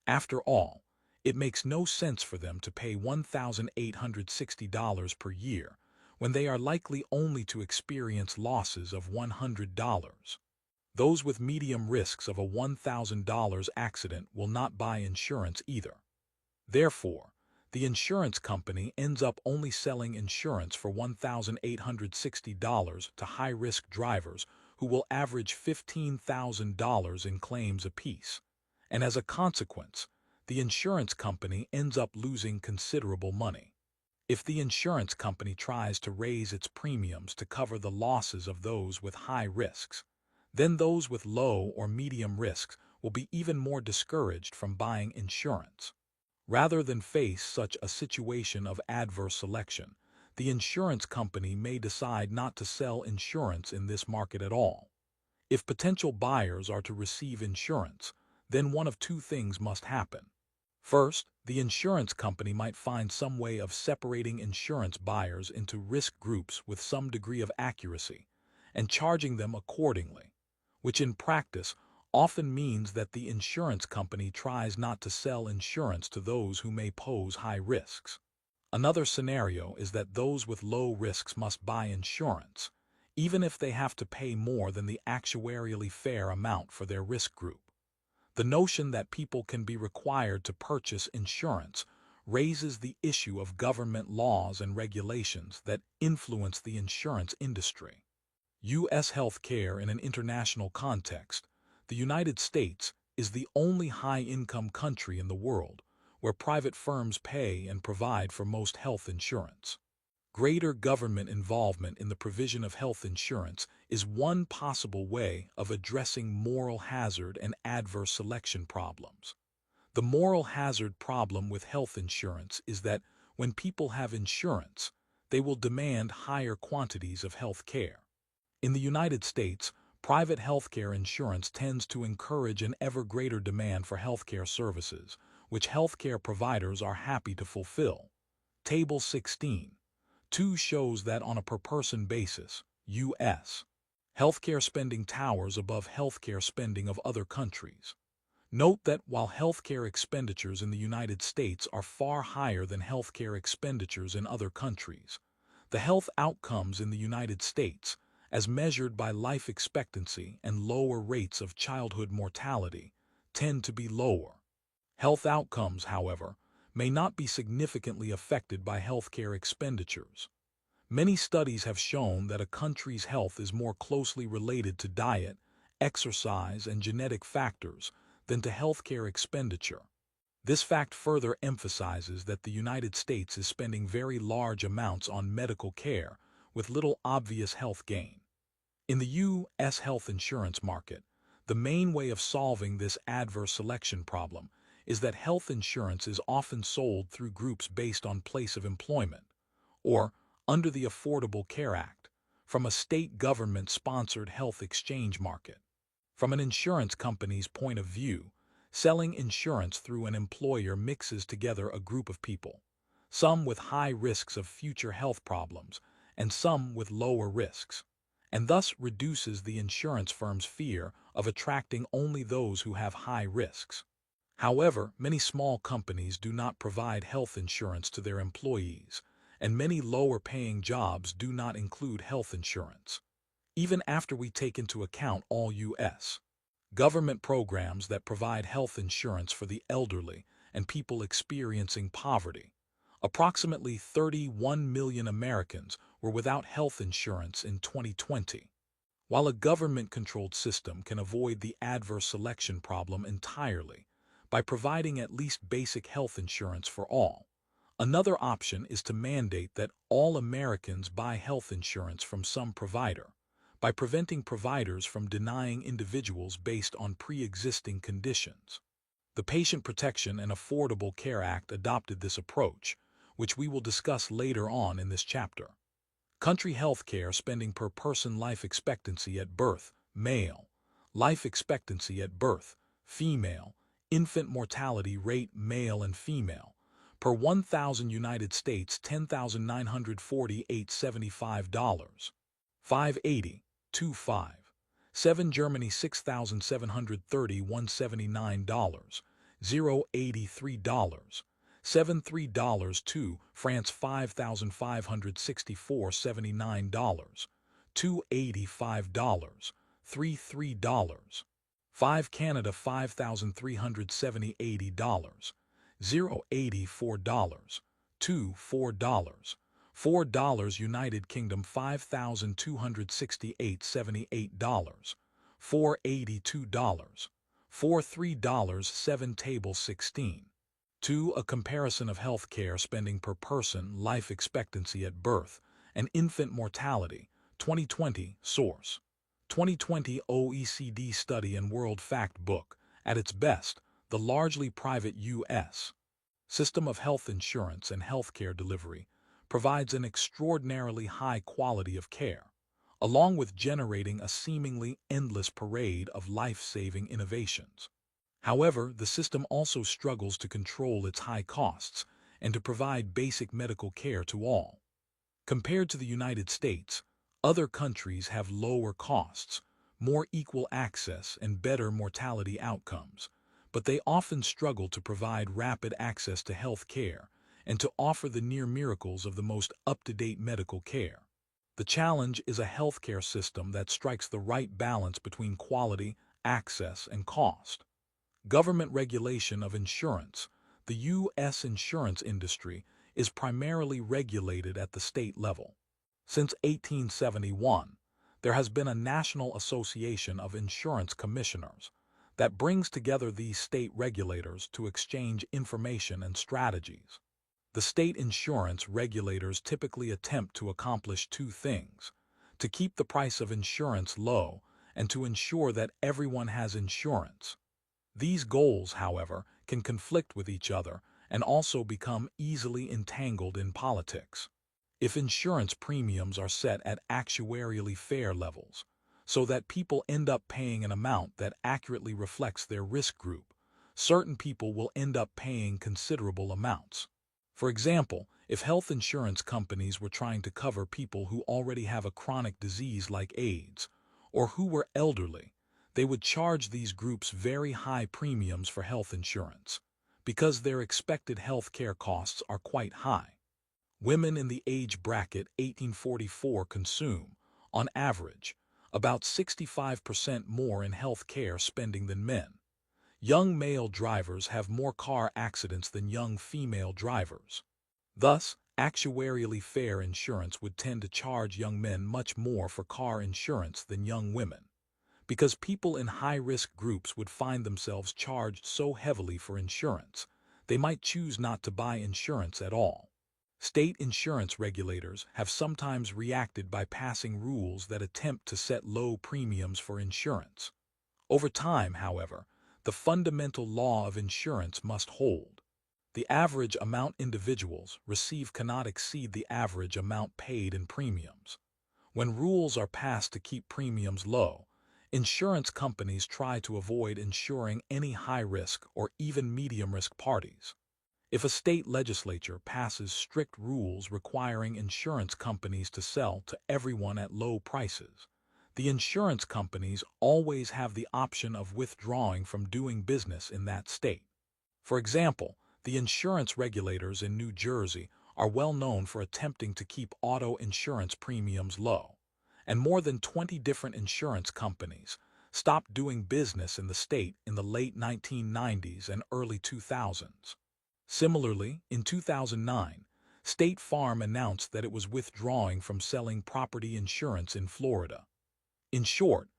After all, it makes no sense for them to pay $1,860 per year when they are likely only to experience losses of $100. Those with medium risks of a $1,000 accident will not buy insurance either. Therefore, the insurance company ends up only selling insurance for $1,860 to high-risk drivers who will average $15,000 in claims apiece. And as a consequence, the insurance company ends up losing considerable money. If the insurance company tries to raise its premiums to cover the losses of those with high risks, then those with low or medium risks will be even more discouraged from buying insurance. Rather than face such a situation of adverse selection, the insurance company may decide not to sell insurance in this market at all. If potential buyers are to receive insurance, then one of two things must happen. First, the insurance company might find some way of separating insurance buyers into risk groups with some degree of accuracy and charging them accordingly, which in practice often means that the insurance company tries not to sell insurance to those who may pose high risks. Another scenario is that those with low risks must buy insurance, even if they have to pay more than the actuarially fair amount for their risk group. The notion that people can be required to purchase insurance raises the issue of government laws and regulations that influence the insurance industry. U.S. health care in an international context. The United States is the only high-income country in the world where private firms pay and provide for most health insurance. Greater government involvement in the provision of health insurance is one possible way of addressing moral hazard and adverse selection problems. The moral hazard problem with health insurance is that when people have insurance, they will demand higher quantities of health care. In the United States, private healthcare insurance tends to encourage an ever greater demand for healthcare services, which healthcare providers are happy to fulfill. Table 16.2 shows that on a per-person basis, U.S. healthcare spending towers above healthcare spending of other countries. Note that while healthcare expenditures in the United States are far higher than healthcare expenditures in other countries, the health outcomes in the United States, as measured by life expectancy and lower rates of childhood mortality, tend to be lower. Health outcomes, however, may not be significantly affected by healthcare expenditures. Many studies have shown that a country's health is more closely related to diet, exercise, and genetic factors than to healthcare expenditure. This fact further emphasizes that the United States is spending very large amounts on medical care with little obvious health gain. In the U.S. health insurance market, the main way of solving this adverse selection problem is that health insurance is often sold through groups based on place of employment, or, under the Affordable Care Act, from a state government-sponsored health exchange market. From an insurance company's point of view, selling insurance through an employer mixes together a group of people, some with high risks of future health problems and some with lower risks, and thus reduces the insurance firm's fear of attracting only those who have high risks. However, many small companies do not provide health insurance to their employees, and many lower-paying jobs do not include health insurance. Even after we take into account all U.S. government programs that provide health insurance for the elderly and people experiencing poverty, approximately 31 million Americans were without health insurance in 2020. While a government-controlled system can avoid the adverse selection problem entirely by providing at least basic health insurance for all, another option is to mandate that all Americans buy health insurance from some provider, by preventing providers from denying individuals based on pre-existing conditions. The Patient Protection and Affordable Care Act adopted this approach, which we will discuss later on in this chapter. Country health care spending per person: life expectancy at birth, male; life expectancy at birth, female; infant mortality rate, male and female, per 1,000 United States $10,948 $75, 580.25. 7 Germany $6,730 $179, $0.83, $73. 2 France $5,564 $79, $285, $33. 5 Canada $5,370 $80, $0.84, $4. $4 United Kingdom $5,268 $78, $482, $3. 7 Table 16. 2. A comparison of health care spending per person, life expectancy at birth, and infant mortality, 2020, source. 2020 OECD Study and World Fact Book. At its best, the largely private U.S. system of health insurance and healthcare delivery provides an extraordinarily high quality of care, along with generating a seemingly endless parade of life-saving innovations. However, the system also struggles to control its high costs and to provide basic medical care to all. Compared to the United States, other countries have lower costs, more equal access, and better mortality outcomes, but they often struggle to provide rapid access to health care and to offer the near miracles of the most up-to-date medical care. The challenge is a healthcare system that strikes the right balance between quality, access, and cost. Government regulation of insurance. The U.S. insurance industry is primarily regulated at the state level. Since 1871, there has been a National Association of Insurance Commissioners that brings together these state regulators to exchange information and strategies. The state insurance regulators typically attempt to accomplish two things: to keep the price of insurance low and to ensure that everyone has insurance. These goals, however, can conflict with each other and also become easily entangled in politics. If insurance premiums are set at actuarially fair levels, so that people end up paying an amount that accurately reflects their risk group, certain people will end up paying considerable amounts. For example, if health insurance companies were trying to cover people who already have a chronic disease like AIDS, or who were elderly, they would charge these groups very high premiums for health insurance, because their expected health care costs are quite high. Women in the age bracket 1844 consume, on average, about 65% more in health care spending than men. Young male drivers have more car accidents than young female drivers. Thus, actuarially fair insurance would tend to charge young men much more for car insurance than young women, because people in high-risk groups would find themselves charged so heavily for insurance, they might choose not to buy insurance at all. State insurance regulators have sometimes reacted by passing rules that attempt to set low premiums for insurance. Over time, however, the fundamental law of insurance must hold. The average amount individuals receive cannot exceed the average amount paid in premiums. When rules are passed to keep premiums low, insurance companies try to avoid insuring any high-risk or even medium-risk parties. If a state legislature passes strict rules requiring insurance companies to sell to everyone at low prices, the insurance companies always have the option of withdrawing from doing business in that state. For example, the insurance regulators in New Jersey are well known for attempting to keep auto insurance premiums low, and more than 20 different insurance companies stopped doing business in the state in the late 1990s and early 2000s. Similarly, in 2009, State Farm announced that it was withdrawing from selling property insurance in Florida. In short,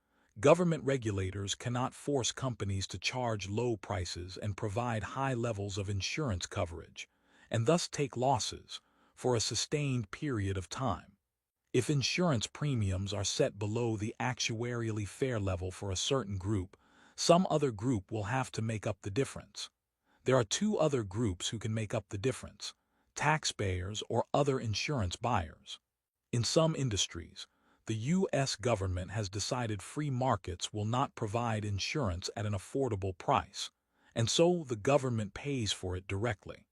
government regulators cannot force companies to charge low prices and provide high levels of insurance coverage, and thus take losses, for a sustained period of time. If insurance premiums are set below the actuarially fair level for a certain group, some other group will have to make up the difference. There are two other groups who can make up the difference: taxpayers or other insurance buyers. In some industries, the U.S. government has decided free markets will not provide insurance at an affordable price, and so the government pays for it directly.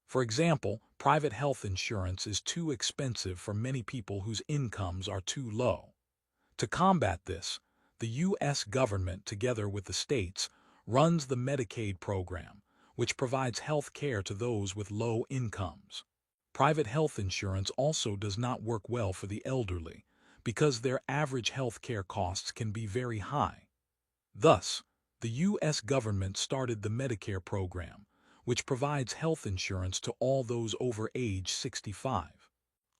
For example, private health insurance is too expensive for many people whose incomes are too low. To combat this, the U.S. government, together with the states, runs the Medicaid program, which provides health care to those with low incomes. Private health insurance also does not work well for the elderly, because their average health care costs can be very high. Thus, the U.S. government started the Medicare program, which provides health insurance to all those over age 65.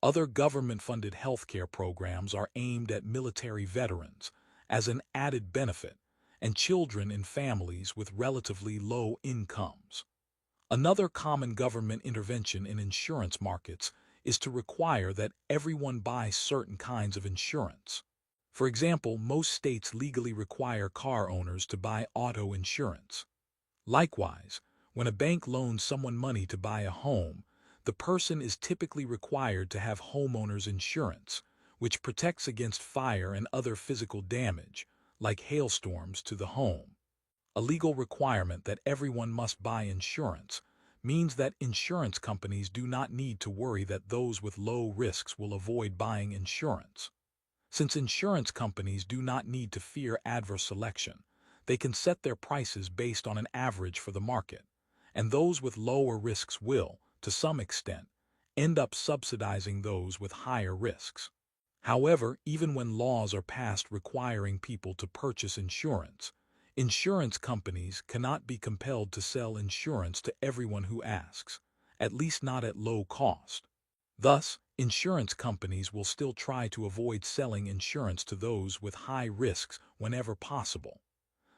Other government-funded healthcare programs are aimed at military veterans as an added benefit and children in families with relatively low incomes. Another common government intervention in insurance markets is to require that everyone buy certain kinds of insurance. For example, most states legally require car owners to buy auto insurance. Likewise, when a bank loans someone money to buy a home, the person is typically required to have homeowners insurance, which protects against fire and other physical damage, like hailstorms, to the home. A legal requirement that everyone must buy insurance means that insurance companies do not need to worry that those with low risks will avoid buying insurance. Since insurance companies do not need to fear adverse selection, they can set their prices based on an average for the market, and those with lower risks will, to some extent, end up subsidizing those with higher risks. However, even when laws are passed requiring people to purchase insurance, insurance companies cannot be compelled to sell insurance to everyone who asks, at least not at low cost. Thus, insurance companies will still try to avoid selling insurance to those with high risks whenever possible.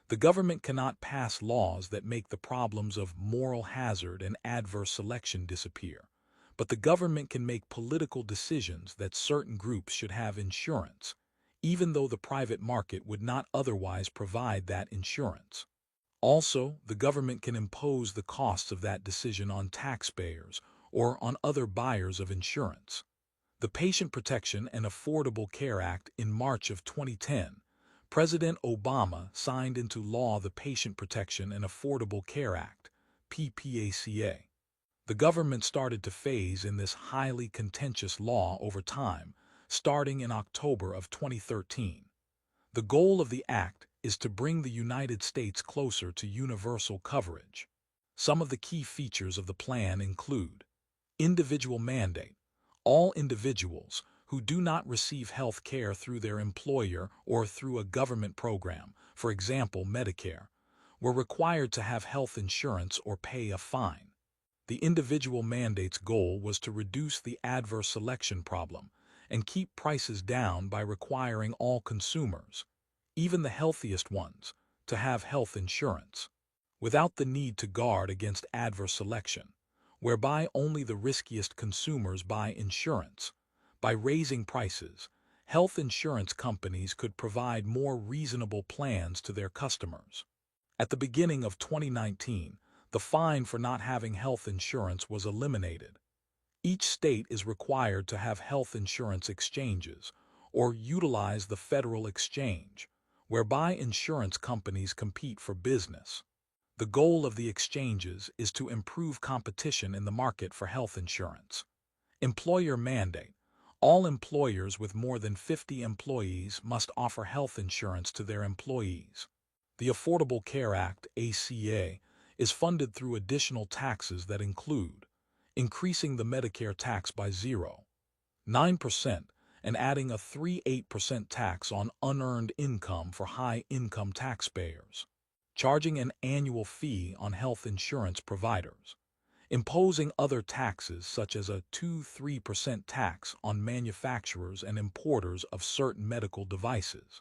The government cannot pass laws that make the problems of moral hazard and adverse selection disappear, but the government can make political decisions that certain groups should have insurance, even though the private market would not otherwise provide that insurance. Also, the government can impose the costs of that decision on taxpayers or on other buyers of insurance. The Patient Protection and Affordable Care Act in March of 2010, President Obama signed into law the Patient Protection and Affordable Care Act, PPACA. The government started to phase in this highly contentious law over time, starting in October of 2013. The goal of the act is to bring the United States closer to universal coverage. Some of the key features of the plan include individual mandate. All individuals who do not receive health care through their employer or through a government program, for example Medicare, were required to have health insurance or pay a fine. The individual mandate's goal was to reduce the adverse selection problem and keep prices down by requiring all consumers, even the healthiest ones, to have health insurance, without the need to guard against adverse selection, whereby only the riskiest consumers buy insurance. By raising prices, health insurance companies could provide more reasonable plans to their customers. At the beginning of 2019, the fine for not having health insurance was eliminated. Each state is required to have health insurance exchanges or utilize the federal exchange, whereby insurance companies compete for business. The goal of the exchanges is to improve competition in the market for health insurance. Employer mandate. All employers with more than 50 employees must offer health insurance to their employees. The Affordable Care Act, ACA, is funded through additional taxes that include increasing the Medicare tax by 0.9% and adding a 3.8% tax on unearned income for high-income taxpayers, charging an annual fee on health insurance providers, imposing other taxes such as a 2-3% tax on manufacturers and importers of certain medical devices.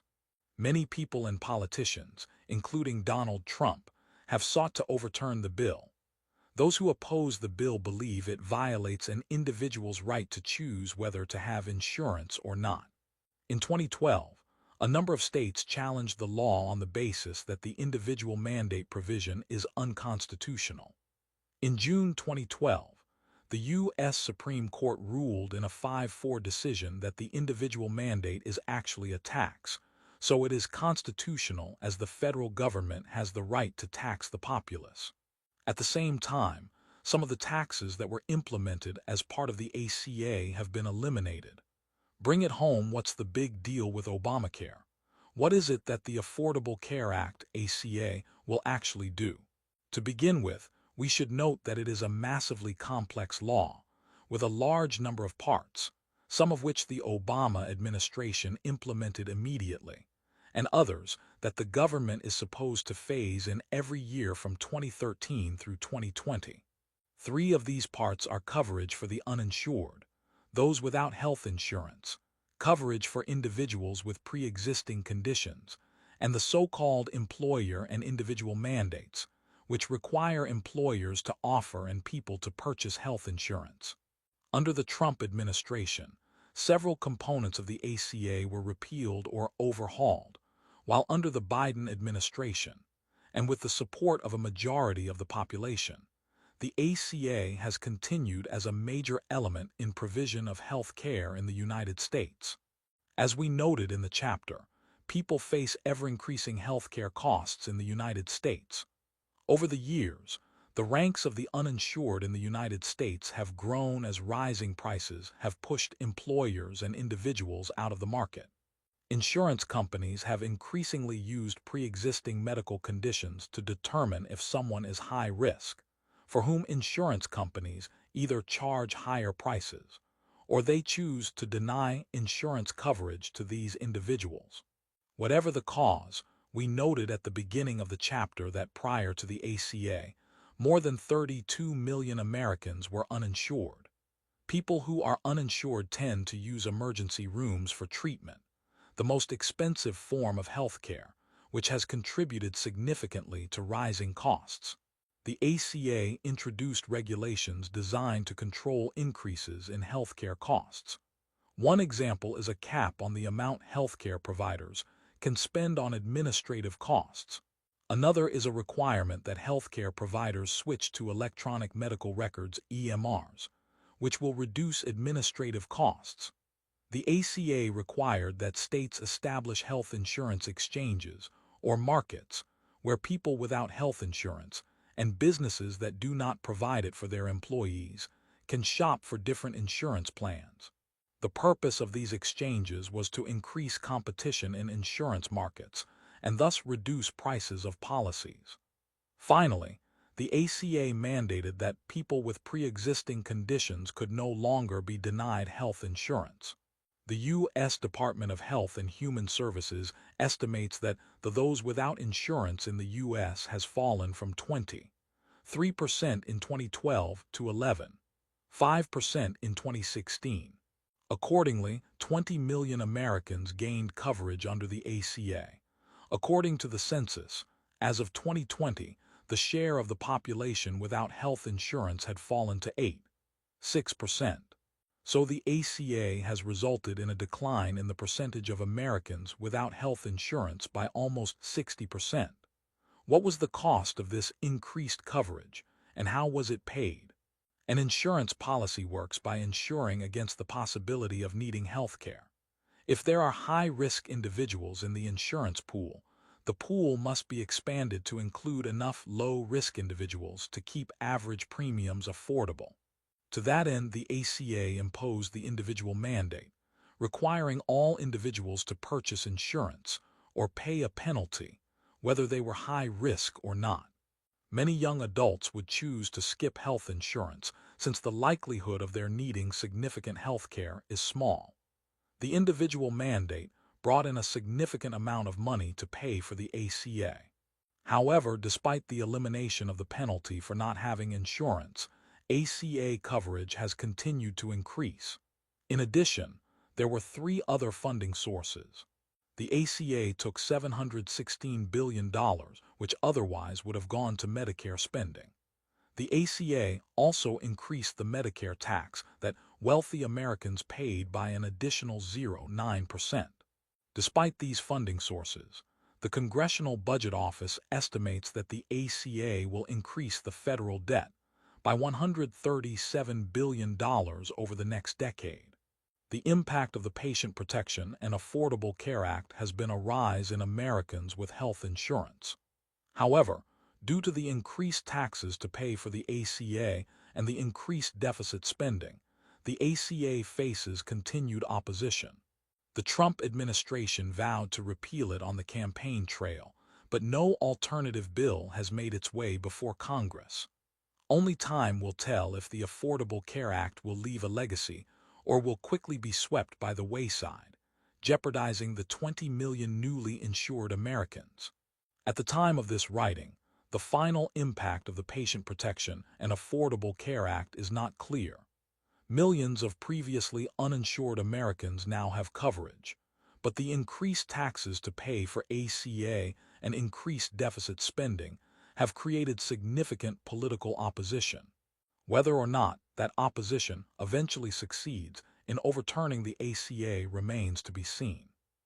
Many people and politicians, including Donald Trump, have sought to overturn the bill. Those who oppose the bill believe it violates an individual's right to choose whether to have insurance or not. In 2012, a number of states challenged the law on the basis that the individual mandate provision is unconstitutional. In June 2012, the U.S. Supreme Court ruled in a 5-4 decision that the individual mandate is actually a tax, so it is constitutional as the federal government has the right to tax the populace. At the same time, some of the taxes that were implemented as part of the ACA have been eliminated. Bring it home, what's the big deal with Obamacare? What is it that the Affordable Care Act, ACA, will actually do? To begin with, we should note that it is a massively complex law, with a large number of parts, some of which the Obama administration implemented immediately, and others that the government is supposed to phase in every year from 2013 through 2020. 3 of these parts are coverage for the uninsured, those without health insurance, coverage for individuals with pre-existing conditions, and the so-called employer and individual mandates, which require employers to offer and people to purchase health insurance. Under the Trump administration, several components of the ACA were repealed or overhauled, while under the Biden administration, and with the support of a majority of the population, the ACA has continued as a major element in provision of health care in the United States. As we noted in the chapter, people face ever-increasing health care costs in the United States. Over the years, the ranks of the uninsured in the United States have grown as rising prices have pushed employers and individuals out of the market. Insurance companies have increasingly used pre-existing medical conditions to determine if someone is high risk, for whom insurance companies either charge higher prices or they choose to deny insurance coverage to these individuals. Whatever the cause, we noted at the beginning of the chapter that prior to the ACA, more than 32 million Americans were uninsured. People who are uninsured tend to use emergency rooms for treatment, the most expensive form of health care, which has contributed significantly to rising costs. The ACA introduced regulations designed to control increases in healthcare costs. One example is a cap on the amount healthcare providers can spend on administrative costs. Another is a requirement that healthcare providers switch to electronic medical records (EMRs), which will reduce administrative costs. The ACA required that states establish health insurance exchanges, or markets, where people without health insurance and businesses that do not provide it for their employees can shop for different insurance plans. The purpose of these exchanges was to increase competition in insurance markets and thus reduce prices of policies. Finally, the ACA mandated that people with pre-existing conditions could no longer be denied health insurance. The U.S. Department of Health and Human Services estimates that those without insurance in the U.S. has fallen from 23% in 2012 to 11.5% in 2016. Accordingly, 20 million Americans gained coverage under the ACA. According to the census, as of 2020, the share of the population without health insurance had fallen to 8.6%. So the ACA has resulted in a decline in the percentage of Americans without health insurance by almost 60%. What was the cost of this increased coverage, and how was it paid? An insurance policy works by insuring against the possibility of needing health care. If there are high-risk individuals in the insurance pool, the pool must be expanded to include enough low-risk individuals to keep average premiums affordable. To that end, the ACA imposed the individual mandate, requiring all individuals to purchase insurance or pay a penalty, whether they were high risk or not. Many young adults would choose to skip health insurance since the likelihood of their needing significant health care is small. The individual mandate brought in a significant amount of money to pay for the ACA. However, despite the elimination of the penalty for not having insurance, ACA coverage has continued to increase. In addition, there were 3 other funding sources. The ACA took $716 billion, which otherwise would have gone to Medicare spending. The ACA also increased the Medicare tax that wealthy Americans paid by an additional 0.9%. Despite these funding sources, the Congressional Budget Office estimates that the ACA will increase the federal debt by $137 billion over the next decade. The impact of the Patient Protection and Affordable Care Act has been a rise in Americans with health insurance. However, due to the increased taxes to pay for the ACA and the increased deficit spending, the ACA faces continued opposition. The Trump administration vowed to repeal it on the campaign trail, but no alternative bill has made its way before Congress. Only time will tell if the Affordable Care Act will leave a legacy or will quickly be swept by the wayside, jeopardizing the 20 million newly insured Americans. At the time of this writing, the final impact of the Patient Protection and Affordable Care Act is not clear. Millions of previously uninsured Americans now have coverage, but the increased taxes to pay for ACA and increased deficit spending have created significant political opposition. Whether or not that opposition eventually succeeds in overturning the ACA remains to be seen.